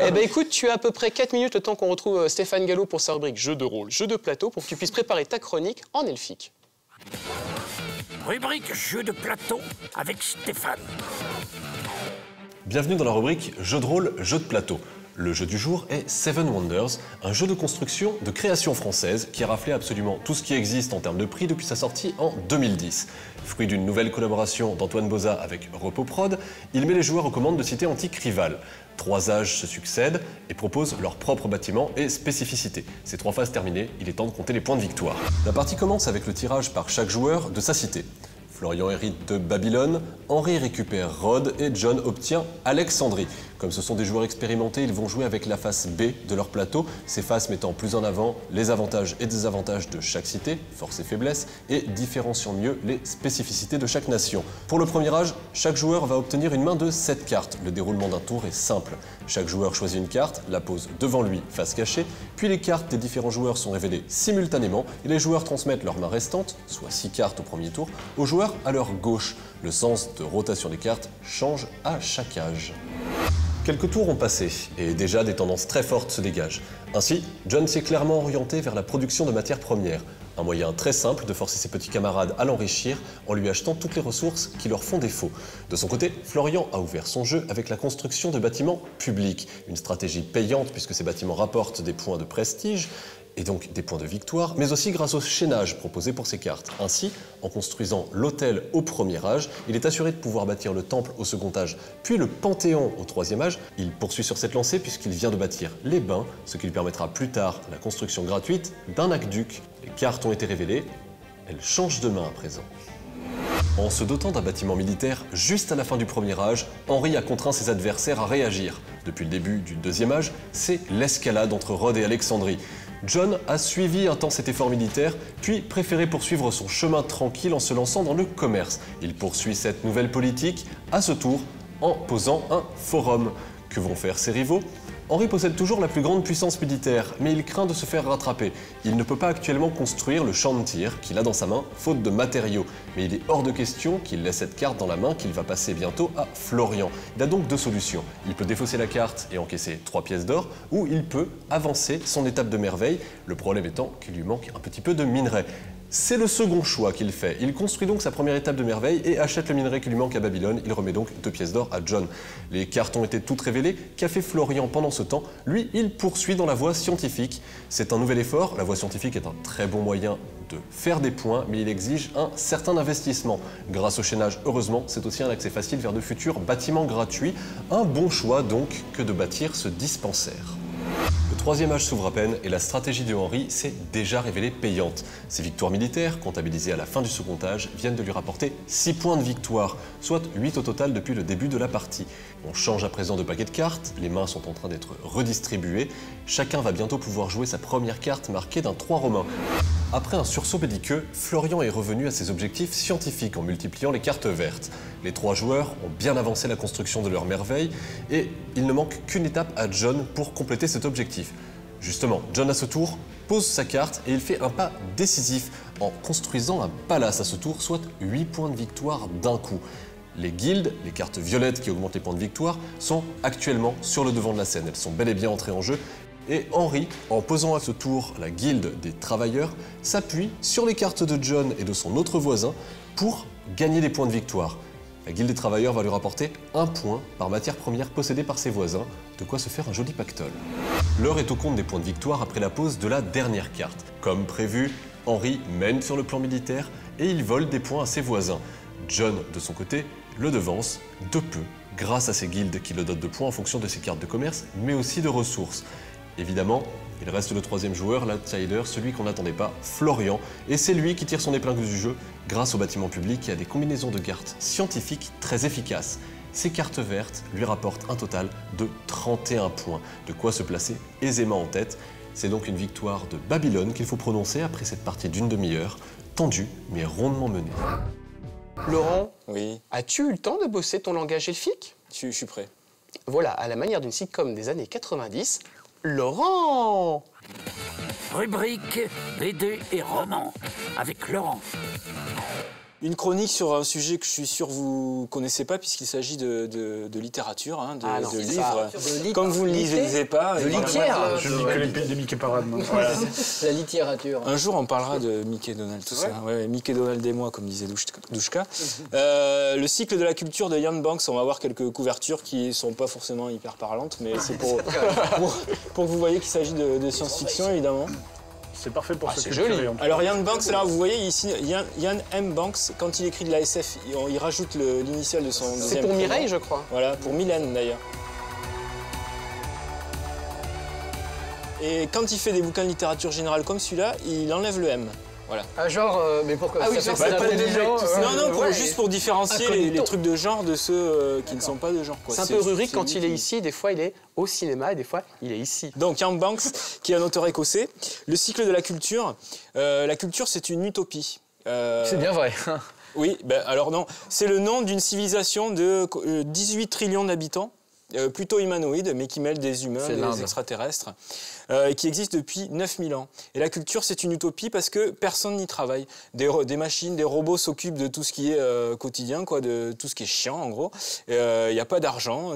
S1: Eh bien, écoute, tu as à peu près 4 minutes le temps qu'on retrouve Stéphane Gallo pour sa rubrique jeu de rôle, jeu de plateau, pour que tu puisses préparer ta chronique en elfique.
S3: Rubrique jeu de plateau avec Stéphane.
S15: Bienvenue dans la rubrique jeu de rôle, jeu de plateau. Le jeu du jour est Seven Wonders, un jeu de construction de création française qui a raflé absolument tout ce qui existe en termes de prix depuis sa sortie en 2010. Fruit d'une nouvelle collaboration d'Antoine Boza avec Repoprod, il met les joueurs aux commandes de cités antiques rivales. 3 âges se succèdent et proposent leurs propres bâtiments et spécificités. Ces 3 phases terminées, il est temps de compter les points de victoire. La partie commence avec le tirage par chaque joueur de sa cité. Florian hérite de Babylone, Henri récupère Rhodes et John obtient Alexandrie. Comme ce sont des joueurs expérimentés, ils vont jouer avec la face B de leur plateau, ces faces mettant plus en avant les avantages et désavantages de chaque cité, forces et faiblesses, et différenciant mieux les spécificités de chaque nation. Pour le premier âge, chaque joueur va obtenir une main de 7 cartes. Le déroulement d'un tour est simple. Chaque joueur choisit une carte, la pose devant lui, face cachée, puis les cartes des différents joueurs sont révélées simultanément et les joueurs transmettent leurs mains restantes, soit 6 cartes au premier tour, aux joueurs à leur gauche. Le sens de rotation des cartes change à chaque âge. Quelques tours ont passé et déjà des tendances très fortes se dégagent. Ainsi, John s'est clairement orienté vers la production de matières premières. Un moyen très simple de forcer ses petits camarades à l'enrichir en lui achetant toutes les ressources qui leur font défaut. De son côté, Florian a ouvert son jeu avec la construction de bâtiments publics. Une stratégie payante puisque ces bâtiments rapportent des points de prestige et donc des points de victoire, mais aussi grâce au chaînage proposé pour ces cartes. Ainsi, en construisant l'hôtel au premier âge, il est assuré de pouvoir bâtir le temple au second âge, puis le panthéon au troisième âge. Il poursuit sur cette lancée puisqu'il vient de bâtir les bains, ce qui lui permettra plus tard la construction gratuite d'un aqueduc. Les cartes ont été révélées, elles changent de main à présent. En se dotant d'un bâtiment militaire juste à la fin du premier âge, Henri a contraint ses adversaires à réagir. Depuis le début du deuxième âge, c'est l'escalade entre Rhodes et Alexandrie. John a suivi un temps cet effort militaire, puis préféré poursuivre son chemin tranquille en se lançant dans le commerce. Il poursuit cette nouvelle politique, à ce tour, en posant un forum. Que vont faire ses rivaux ? Henri possède toujours la plus grande puissance militaire, mais il craint de se faire rattraper. Il ne peut pas actuellement construire le champ de tir qu'il a dans sa main, faute de matériaux. Mais il est hors de question qu'il laisse cette carte dans la main qu'il va passer bientôt à Florian. Il a donc 2 solutions. Il peut défausser la carte et encaisser 3 pièces d'or, ou il peut avancer son étape de merveille, le problème étant qu'il lui manque un petit peu de minerai. C'est le second choix qu'il fait. Il construit donc sa première étape de merveille et achète le minerai qui lui manque à Babylone. Il remet donc 2 pièces d'or à John. Les cartes ont été toutes révélées. Qu'a fait Florian pendant ce temps? Lui, il poursuit dans la voie scientifique. C'est un nouvel effort. La voie scientifique est un très bon moyen de faire des points, mais il exige un certain investissement. Grâce au chaînage, heureusement, c'est aussi un accès facile vers de futurs bâtiments gratuits. Un bon choix donc que de bâtir ce dispensaire. Le troisième âge s'ouvre à peine et la stratégie de Henri s'est déjà révélée payante. Ses victoires militaires, comptabilisées à la fin du second âge, viennent de lui rapporter 6 points de victoire, soit 8 au total depuis le début de la partie. On change à présent de paquet de cartes, les mains sont en train d'être redistribuées. Chacun va bientôt pouvoir jouer sa première carte marquée d'un 3 romain. Après un sursaut belliqueux, Florian est revenu à ses objectifs scientifiques en multipliant les cartes vertes. Les 3 joueurs ont bien avancé la construction de leur merveille et il ne manque qu'une étape à John pour compléter cet objectif. Justement, John à ce tour pose sa carte et il fait un pas décisif en construisant un palace à ce tour, soit 8 points de victoire d'un coup. Les guildes, les cartes violettes qui augmentent les points de victoire, sont actuellement sur le devant de la scène. Elles sont bel et bien entrées en jeu. Et Henry, en posant à ce tour la guilde des travailleurs, s'appuie sur les cartes de John et de son autre voisin pour gagner des points de victoire. La guilde des travailleurs va lui rapporter 1 point par matière première possédée par ses voisins, de quoi se faire un joli pactole. L'heure est au compte des points de victoire après la pose de la dernière carte. Comme prévu, Henry mène sur le plan militaire et il vole des points à ses voisins. John, de son côté, le devance de peu, grâce à ses guildes qui le dotent de points en fonction de ses cartes de commerce, mais aussi de ressources. Évidemment, il reste le 3e joueur, l'outsider, celui qu'on n'attendait pas, Florian, et c'est lui qui tire son épingle du jeu grâce au bâtiment public et à des combinaisons de cartes scientifiques très efficaces. Ces cartes vertes lui rapportent un total de 31 points, de quoi se placer aisément en tête. C'est donc une victoire de Babylone qu'il faut prononcer après cette partie d'une demi-heure, tendue mais rondement menée.
S1: Laurent,
S6: oui.
S1: As-tu eu le temps de bosser ton langage elfique?
S6: Je suis prêt.
S1: Voilà, à la manière d'une sitcom des années 90, Laurent!
S3: Rubrique BD et romans avec Laurent.
S6: Une chronique sur un sujet que je suis sûr vous connaissez pas puisqu'il s'agit de littérature, hein, de livres. Comme vous ne lisez pas...
S7: De litière. Je lis que les des Mickey Parade.
S6: Voilà.
S4: La littérature.
S6: Un jour, on parlera de Mickey Donald, tout ça. Ouais, Mickey Donald et moi, comme disait Douchka. Le cycle de la culture de Ian Banks, on va voir quelques couvertures qui sont pas forcément hyper parlantes, mais c'est pour que vous voyez qu'il s'agit de science-fiction, évidemment.
S7: C'est parfait pour
S6: c'est joli. Alors Ian Banks, là, vous voyez ici, Ian M. Banks, quand il écrit de la SF, il rajoute l'initiale de son deuxième.
S1: C'est pour
S6: prénom.
S1: Mireille, je crois.
S6: Voilà, pour Mylène d'ailleurs. Et quand il fait des bouquins de littérature générale comme celui-là, il enlève le M. Voilà.
S4: Ah, genre, mais pourquoi
S1: oui,
S4: ça
S1: genre,
S4: fait
S1: pas
S4: des gens
S6: Non, juste pour différencier les trucs de genre de ceux qui ne sont pas de genre.
S1: C'est un peu Rurik quand il est ici, des fois il est au cinéma et des fois il est ici.
S6: Donc Ian Banks, qui est un auteur écossais, le cycle de la culture c'est une utopie.
S4: C'est bien vrai.
S6: Oui, alors non, c'est le nom d'une civilisation de 18 trillions d'habitants. Plutôt humanoïde, mais qui mêle des humains, des extraterrestres, qui existe depuis 9000 ans. Et la culture, c'est une utopie parce que personne n'y travaille. Des machines, des robots s'occupent de tout ce qui est quotidien, quoi, de tout ce qui est chiant, en gros. Il n'y a pas d'argent.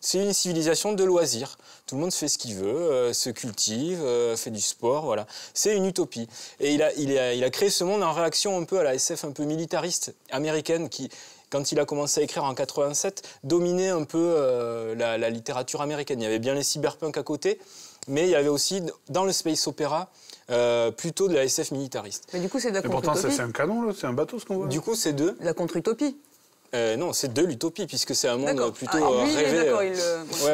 S6: C'est une civilisation de loisirs. Tout le monde fait ce qu'il veut, se cultive, fait du sport, voilà. C'est une utopie. Et il a créé ce monde en réaction un peu à la SF un peu militariste américaine qui... Quand il a commencé à écrire en 87, dominait un peu la littérature américaine. Il y avait bien les cyberpunk à côté, mais il y avait aussi, dans le space opéra, plutôt de la SF militariste.
S5: Mais du coup, c'est de la contre-utopie.
S7: Et pourtant, c'est un canon, là, c'est un bateau, ce qu'on voit.
S6: Du coup, c'est de...
S5: La contre-utopie.
S6: Non, c'est de l'utopie, puisque c'est un monde plutôt rêvé.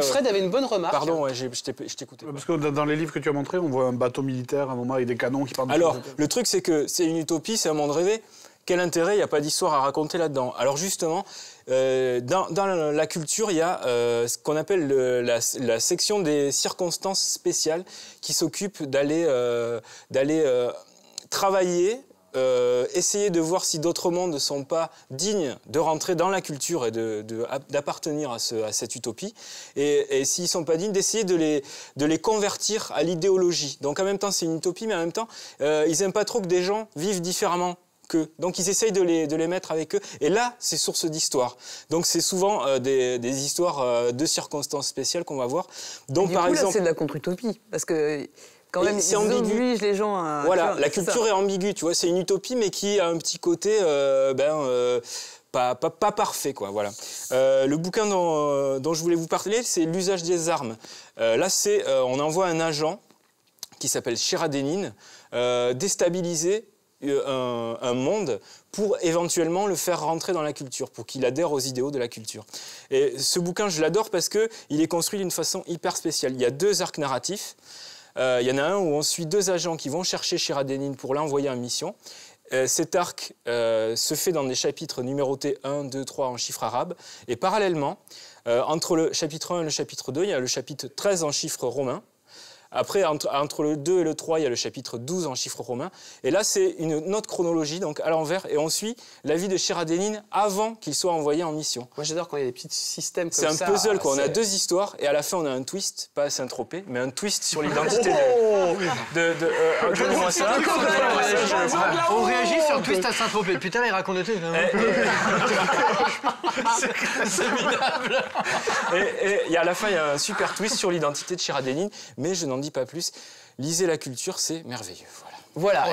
S1: Fred avait une bonne remarque.
S6: Pardon, je t'écoutais.
S7: Parce que dans les livres que tu as montrés, on voit un bateau militaire à un moment avec des canons qui partent.
S6: Alors, le truc, c'est que c'est une utopie, c'est un monde rêvé. Quel intérêt? Il n'y a pas d'histoire à raconter là-dedans. Alors justement, dans la culture, il y a ce qu'on appelle la section des circonstances spéciales qui s'occupe d'aller travailler, essayer de voir si d'autres mondes ne sont pas dignes de rentrer dans la culture et d'appartenir à cette utopie. Et s'ils ne sont pas dignes, d'essayer de les convertir à l'idéologie. Donc en même temps, c'est une utopie, mais en même temps, ils n'aiment pas trop que des gens vivent différemment. Donc ils essayent de les mettre avec eux. Et là, c'est source d'histoire. Donc c'est souvent des histoires de circonstances spéciales qu'on va voir. Donc par exemple,
S5: là, c'est de la contre-utopie. Parce que quand même, ils obligent les gens à...
S6: Voilà, la culture est ambiguë, tu vois. C'est une utopie, mais qui a un petit côté... pas parfait, quoi, voilà. Le bouquin dont je voulais vous parler, c'est l'usage des armes. Là, on envoie un agent qui s'appelle Shiradenin déstabiliser un monde pour éventuellement le faire rentrer dans la culture, pour qu'il adhère aux idéaux de la culture. Et ce bouquin, je l'adore parce qu'il est construit d'une façon hyper spéciale. Il y a 2 arcs narratifs. Il y en a un où on suit 2 agents qui vont chercher Shiradenin pour l'envoyer en mission. Cet arc se fait dans des chapitres numérotés 1, 2, 3 en chiffres arabes. Et parallèlement, entre le chapitre 1 et le chapitre 2, il y a le chapitre 13 en chiffres romains, Après, entre le 2 et le 3, il y a le chapitre 12 en chiffres romains. Et là, c'est une autre chronologie, donc à l'envers. Et on suit la vie de Sheradénine avant qu'il soit envoyé en mission.
S1: Moi, j'adore quand il y a des petits systèmes comme ça.
S6: C'est un puzzle, quoi. On a 2 histoires. Et à la fin, on a un twist, pas à Saint-Tropez, mais un twist sur l'identité
S4: Moi ça. On réagit sur le twist à Saint-Tropez. Putain, il raconte des trucs.
S6: C'est minable. Et à la fin, il y a un super twist sur l'identité de Sheradénine, mais je n'en dis pas plus. Lisez la culture, c'est merveilleux. Voilà.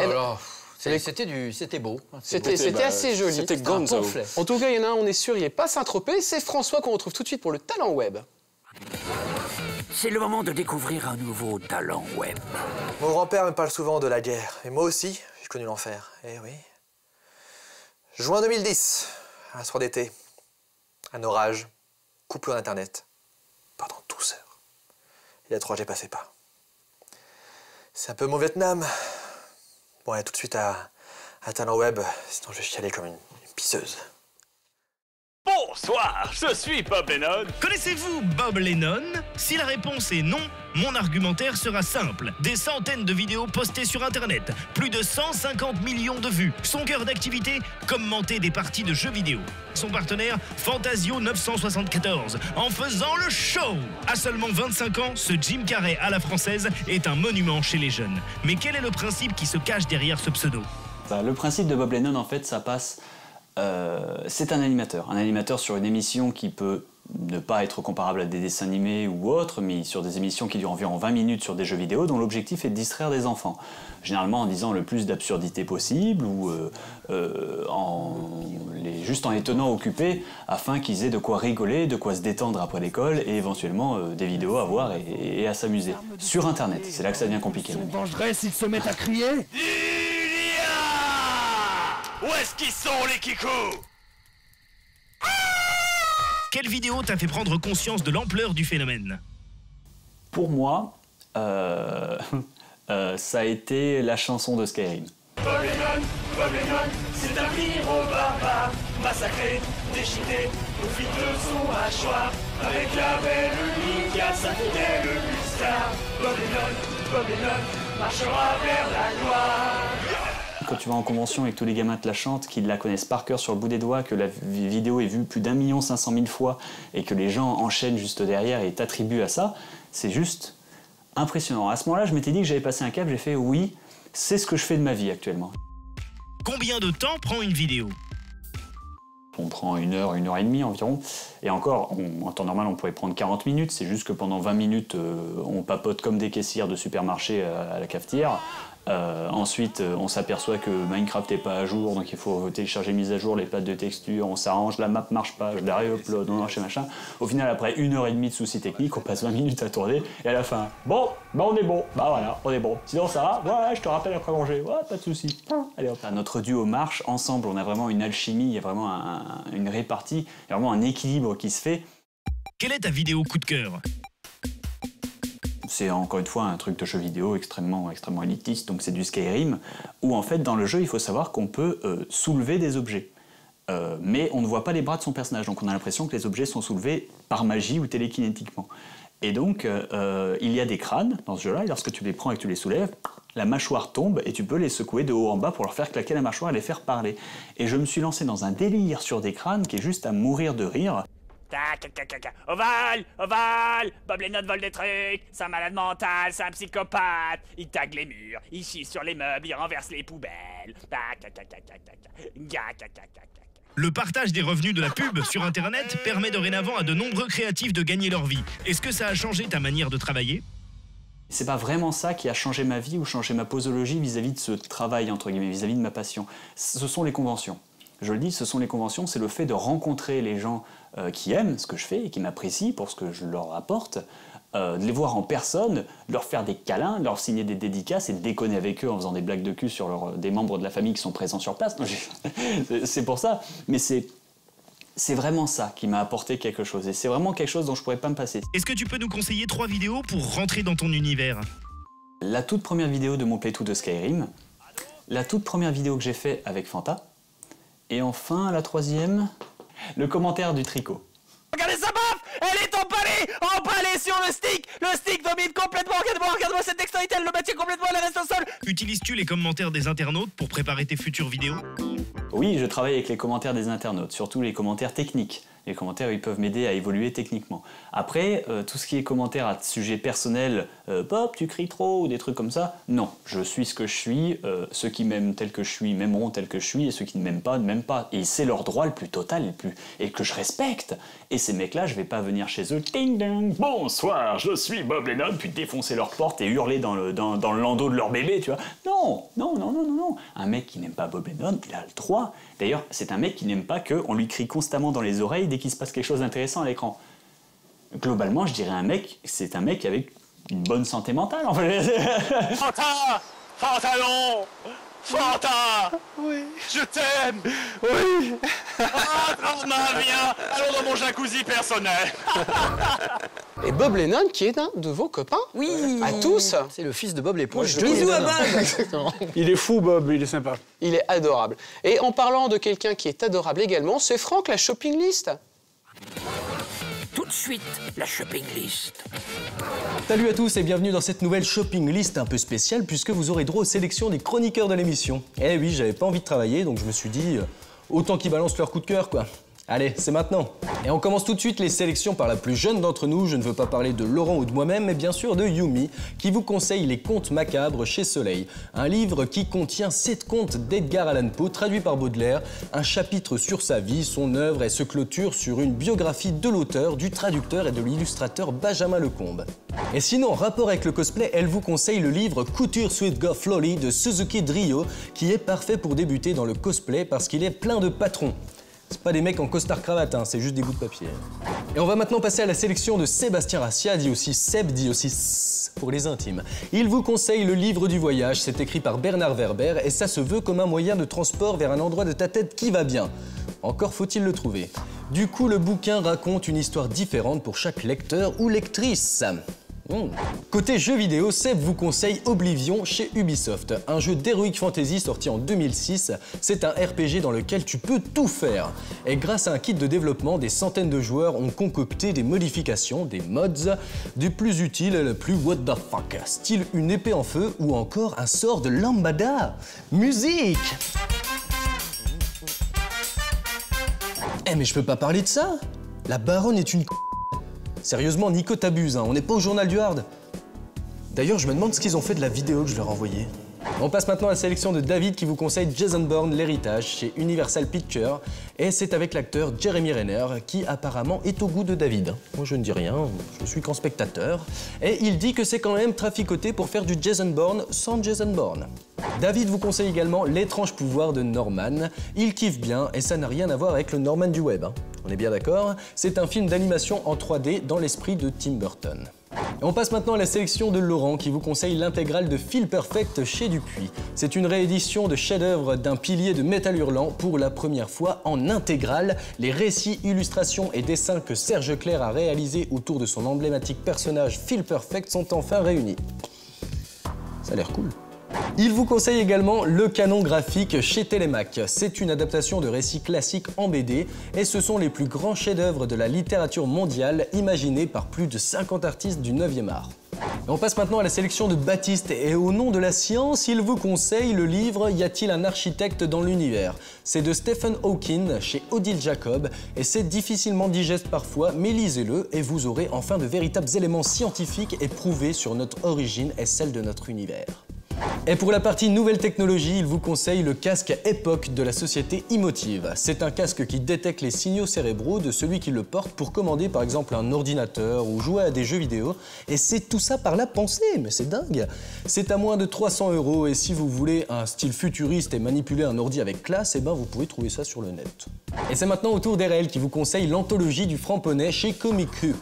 S4: C'était beau.
S1: C'était assez joli.
S6: C'était gonzo.
S1: En tout cas, il y en a un, on est sûr, il n'est pas Saint-Tropez. C'est François qu'on retrouve tout de suite pour le talent web.
S3: C'est le moment de découvrir un nouveau talent web.
S16: Mon grand-père me parle souvent de la guerre. Et moi aussi, j'ai connu l'enfer. Eh oui. Juin 2010, un soir d'été. Un orage. Coupure d'Internet. Pendant 12 heures. Et la 3G passait pas. C'est un peu mon Vietnam. Bon, allez, tout de suite à talent web, sinon je vais chialer comme une pisseuse.
S2: Bonsoir, je suis Bob Lennon. Connaissez-vous Bob Lennon? Si la réponse est non, mon argumentaire sera simple. Des centaines de vidéos postées sur Internet, plus de 150 millions de vues. Son cœur d'activité, commenter des parties de jeux vidéo. Son partenaire, Fantasio 974, en faisant le show. À seulement 25 ans, ce Jim Carrey à la française est un monument chez les jeunes. Mais quel est le principe qui se cache derrière ce pseudo?
S17: Le principe de Bob Lennon, en fait, ça passe... c'est un animateur sur une émission qui peut ne pas être comparable à des dessins animés ou autres, mais sur des émissions qui durent environ 20 minutes sur des jeux vidéo dont l'objectif est de distraire des enfants. Généralement en disant le plus d'absurdité possible ou juste en les tenant occupés afin qu'ils aient de quoi rigoler, de quoi se détendre après l'école et éventuellement des vidéos à voir et à s'amuser. Sur Internet, c'est là que ça devient compliqué.
S18: Ils sont dangereux s'ils se mettent à crier.
S2: Où est-ce qu'ils sont, les kikous? Quelle vidéo t'a fait prendre conscience de l'ampleur du phénomène?
S17: Pour moi, ça a été la chanson de Skyrim.
S18: Bob Lennon, c'est un pyro barbare, massacré, déchiqueté, au fil de son mâchoire, avec la belle ligne à sa fidèle Gustave. Bob Lennon, marchera vers la gloire.
S17: Quand tu vas en convention et que tous les gamins te la chantent, qu'ils la connaissent par cœur sur le bout des doigts, que la vidéo est vue plus d'1 500 000 fois et que les gens enchaînent juste derrière et t'attribuent à ça, c'est juste impressionnant. À ce moment-là, je m'étais dit que j'avais passé un cap, j'ai fait oui, c'est ce que je fais de ma vie actuellement.
S2: Combien de temps prend une vidéo?
S17: On prend 1 heure, 1 heure et demie environ. Et encore, en temps normal, on pourrait prendre 40 minutes. C'est juste que pendant 20 minutes, on papote comme des caissières de supermarché à la cafetière. Ensuite, on s'aperçoit que Minecraft n'est pas à jour, donc il faut télécharger mise à jour les pattes de texture, on s'arrange, la map marche pas, je la réupload, on enchaîne machin. Au final, après 1 heure et demie de soucis techniques, on passe 20 minutes à tourner, et à la fin, bon, on est bon, voilà, on est bon. Sinon ça va, voilà, je te rappelle après manger, ouais, pas de soucis. Allez hop. Notre duo marche ensemble, on a vraiment une alchimie, il y a vraiment une répartie, il y a vraiment un équilibre qui se fait.
S2: Quelle est ta vidéo coup de cœur?
S17: C'est encore une fois un truc de jeu vidéo extrêmement élitiste, donc c'est du Skyrim, où en fait dans le jeu il faut savoir qu'on peut soulever des objets. Mais on ne voit pas les bras de son personnage, donc on a l'impression que les objets sont soulevés par magie ou télékinétiquement. Et donc il y a des crânes dans ce jeu-là, et lorsque tu les prends et que tu les soulèves, la mâchoire tombe et tu peux les secouer de haut en bas pour leur faire claquer la mâchoire et les faire parler. Et je me suis lancé dans un délire sur des crânes qui est juste à mourir de rire.
S19: Ovale, Bob Lennon vole des trucs, c'est un malade mental, c'est un psychopathe, il tague les murs, il chie sur les meubles, il renverse les poubelles.
S2: Le partage des revenus de la pub sur Internet permet dorénavant à de nombreux créatifs de gagner leur vie. Est-ce que ça a changé ta manière de travailler?
S17: C'est pas vraiment ça qui a changé ma vie ou changé ma posologie vis-à-vis de ce travail, entre guillemets, vis-à- les de ma passion. Ce sont les conventions. Je le dis, ce sont les conventions, c'est le fait de rencontrer les gens qui aiment ce que je fais et qui m'apprécient pour ce que je leur apporte, de les voir en personne, de leur faire des câlins, de leur signer des dédicaces et de déconner avec eux en faisant des blagues de cul sur des membres de la famille qui sont présents sur place. C'est pour ça, mais c'est vraiment ça qui m'a apporté quelque chose et c'est vraiment quelque chose dont je pourrais pas me passer.
S2: Est-ce que tu peux nous conseiller 3 vidéos pour rentrer dans ton univers?
S17: La toute première vidéo de mon playthrough de Skyrim, la toute première vidéo que j'ai fait avec Fanta, et enfin la 3e, le commentaire du tricot.
S19: Regardez sa baffe, elle est empalée emballé sur le stick. Le stick domine complètement. Regarde-moi cette dextérité, elle le maintient complètement, elle reste au sol.
S2: Utilises-tu les commentaires des internautes pour préparer tes futures vidéos?
S17: Oui, je travaille avec les commentaires des internautes, surtout les commentaires techniques. Les commentaires, ils peuvent m'aider à évoluer techniquement. Après, tout ce qui est commentaires à sujet personnel, Bob, tu cries trop, ou des trucs comme ça, non. Je suis ce que je suis, ceux qui m'aiment tel que je suis m'aimeront tel que je suis, et ceux qui ne m'aiment pas, ne m'aiment pas. Et c'est leur droit le plus total et que je respecte. Et ces mecs-là, je vais pas venir chez eux, ding ding, bonsoir, je suis Bob Lennon, puis défoncer leur porte et hurler dans le landau de leur bébé, tu vois. Non. Un mec qui n'aime pas Bob Lennon, il a le droit. D'ailleurs, c'est un mec qui n'aime pas qu'on lui crie constamment dans les oreilles dès qu'il se passe quelque chose d'intéressant à l'écran. Globalement, je dirais c'est un mec avec une bonne santé mentale, en fait.
S18: Fanta! Pantalon! Fanta! Oui. Je t'aime! Oui! Ah, viens! Allons dans mon jacuzzi personnel!
S1: Et Bob Lennon, qui est un de vos copains.
S5: Oui.
S1: À tous.
S4: C'est le fils de Bob l'éponge.
S5: Bisous à Bob.
S4: Exactement.
S7: Il est fou, Bob, il est sympa.
S1: Il est adorable. Et en parlant de quelqu'un qui est adorable également, c'est Franck, la shopping list.
S3: Tout de suite, la shopping list.
S20: Salut à tous et bienvenue dans cette nouvelle shopping list un peu spéciale puisque vous aurez droit aux sélections des chroniqueurs de l'émission. Eh oui, j'avais pas envie de travailler donc je me suis dit autant qu'ils balancent leur coup de cœur quoi. Allez, c'est maintenant. Et on commence tout de suite les sélections par la plus jeune d'entre nous. Je ne veux pas parler de Laurent ou de moi-même, mais bien sûr de Yumi, qui vous conseille Les Contes macabres chez Soleil. Un livre qui contient 7 contes d'Edgar Allan Poe, traduits par Baudelaire, un chapitre sur sa vie, son œuvre et se clôture sur une biographie de l'auteur, du traducteur et de l'illustrateur Benjamin Lecombe. Et sinon, en rapport avec le cosplay, elle vous conseille le livre Couture Sweet Girl Flolly de Suzuki Drio, qui est parfait pour débuter dans le cosplay parce qu'il est plein de patrons. C'est pas des mecs en costard-cravate, hein, c'est juste des bouts de papier. Et on va maintenant passer à la sélection de Sébastien Rassia, dit aussi Seb, dit aussi pour les intimes. Il vous conseille le livre du voyage, c'est écrit par Bernard Werber et ça se veut comme un moyen de transport vers un endroit de ta tête qui va bien. Encore faut-il le trouver. Du coup, le bouquin raconte une histoire différente pour chaque lecteur ou lectrice. Côté jeux vidéo, Seb vous conseille Oblivion chez Ubisoft, un jeu d'heroic fantasy sorti en 2006. C'est un RPG dans lequel tu peux tout faire. Et grâce à un kit de développement, des centaines de joueurs ont concocté des modifications, des mods, du plus utile et le plus what the fuck, style une épée en feu ou encore un sort de lambada. Musique! Eh mais je peux pas parler de ça! La baronne est une Sérieusement, Nico, t'abuses, hein. On n'est pas au journal du hard. D'ailleurs, je me demande ce qu'ils ont fait de la vidéo que je leur ai envoyée. On passe maintenant à la sélection de David qui vous conseille Jason Bourne, l'héritage, chez Universal Pictures. Et c'est avec l'acteur Jeremy Renner, qui apparemment est au goût de David. Moi, je ne dis rien, je suis qu'en spectateur. Et il dit que c'est quand même traficoté pour faire du Jason Bourne sans Jason Bourne. David vous conseille également L'étrange pouvoir de Norman. Il kiffe bien et ça n'a rien à voir avec le Norman du web. Hein. On est bien d'accord? C'est un film d'animation en 3D dans l'esprit de Tim Burton. Et on passe maintenant à la sélection de Laurent qui vous conseille l'intégrale de Feel Perfect chez Dupuis. C'est une réédition de chef-d'œuvre d'un pilier de métal hurlant pour la première fois en intégrale. Les récits, illustrations et dessins que Serge Clair a réalisés autour de son emblématique personnage Feel Perfect sont enfin réunis. Ça a l'air cool. Il vous conseille également Le Canon graphique chez Télémac. C'est une adaptation de récits classiques en BD et ce sont les plus grands chefs-d'œuvre de la littérature mondiale imaginés par plus de 50 artistes du 9e art. Et on passe maintenant à la sélection de Baptiste et au nom de la science, il vous conseille le livre Y a-t-il un architecte dans l'univers? C'est de Stephen Hawking chez Odile Jacob et c'est difficilement digeste parfois, mais lisez-le et vous aurez enfin de véritables éléments scientifiques et prouvés sur notre origine et celle de notre univers. Et pour la partie nouvelle technologie, il vous conseille le casque Epoch de la société Emotive. C'est un casque qui détecte les signaux cérébraux de celui qui le porte pour commander par exemple un ordinateur ou jouer à des jeux vidéo. Et c'est tout ça par la pensée, mais c'est dingue! C'est à moins de 300 € et si vous voulez un style futuriste et manipuler un ordi avec classe, eh ben vous pouvez trouver ça sur le net. Et c'est maintenant au tour d'RL qui vous conseille l'anthologie du Framponnet chez Komiku.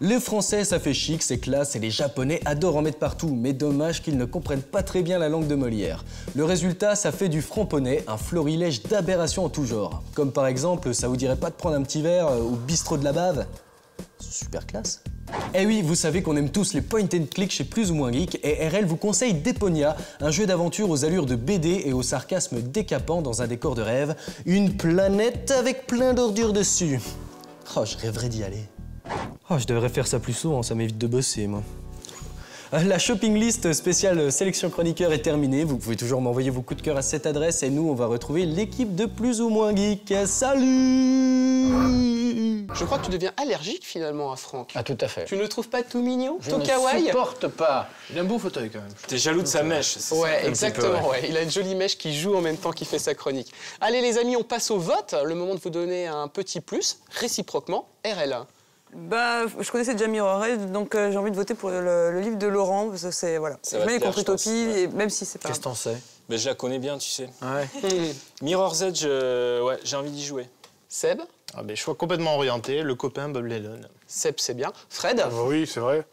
S20: Les Français, ça fait chic, c'est classe et les Japonais adorent en mettre partout, mais dommage qu'ils ne comprennent pas très bien la langue de Molière. Le résultat, ça fait du Framponnet, un florilège d'aberrations en tout genre. Comme par exemple, ça vous dirait pas de prendre un petit verre au bistrot de la Bave? Super classe. Eh oui, vous savez qu'on aime tous les point and click chez Plus ou Moins Geek et RL vous conseille Deponia, un jeu d'aventure aux allures de BD et au sarcasme décapant dans un décor de rêve. Une planète avec plein d'ordures dessus. Oh, je rêverais d'y aller. Oh, je devrais faire ça plus souvent, ça m'évite de bosser, moi. La shopping list spéciale sélection chroniqueur est terminée. Vous pouvez toujours m'envoyer vos coups de cœur à cette adresse et nous, on va retrouver l'équipe de Plus ou Moins Geek. Salut!
S1: Je crois que tu deviens allergique finalement à Franck.
S14: Ah, tout à fait.
S1: Tu ne le trouves pas tout mignon,
S14: Je
S1: tout
S14: ne
S1: kawaii?
S14: supporte pas.
S13: Il a un beau fauteuil quand même.
S6: T'es jaloux de sa mèche. c'est ça,
S1: Ouais,
S6: un
S1: exactement.
S6: petit peu,
S1: Ouais. Il a une jolie mèche qui joue en même temps qu'il fait sa chronique. Allez les amis, on passe au vote. Le moment de vous donner un petit plus, réciproquement, RL.
S5: Bah, je connaissais déjà Mirror Edge, donc j'ai envie de voter pour le livre de Laurent, parce que c'est, voilà.
S6: Ça va te
S5: Je mets
S6: plaire,
S5: contre
S6: je pense,
S5: Utopie,
S6: ouais.
S5: et même si c'est pas...
S13: Qu'est-ce que t'en sais?
S6: Ben, je la connais bien, tu sais.
S13: Ouais.
S6: Mirror's Edge, ouais, j'ai envie d'y jouer.
S1: Seb?
S13: Ah ben, choix complètement orienté, le copain Bob Lennon.
S1: Seb, c'est bien. Fred?
S7: Bah oui, c'est vrai.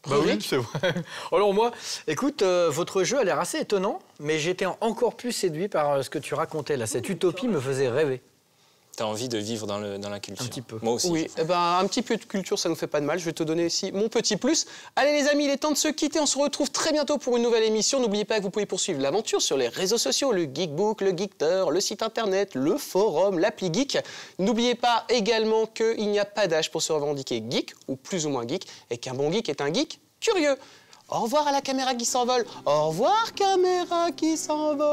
S14: Bah oui, c'est vrai. Alors moi, écoute, votre jeu a l'air assez étonnant, mais j'étais encore plus séduit par ce que tu racontais là. Cette utopie me faisait rêver.
S6: T'as envie de vivre dans la culture.
S14: Un petit peu.
S6: Moi aussi.
S1: Oui, eh ben, un petit peu de culture, ça nous fait pas de mal. Je vais te donner aussi mon petit plus. Allez les amis, il est temps de se quitter. On se retrouve très bientôt pour une nouvelle émission. N'oubliez pas que vous pouvez poursuivre l'aventure sur les réseaux sociaux, le Geekbook, le Geekter, le site internet, le forum, l'appli Geek. N'oubliez pas également qu'il n'y a pas d'âge pour se revendiquer geek, ou plus ou moins geek, et qu'un bon geek est un geek curieux. Au revoir à la caméra qui s'envole. Au revoir caméra qui s'envole.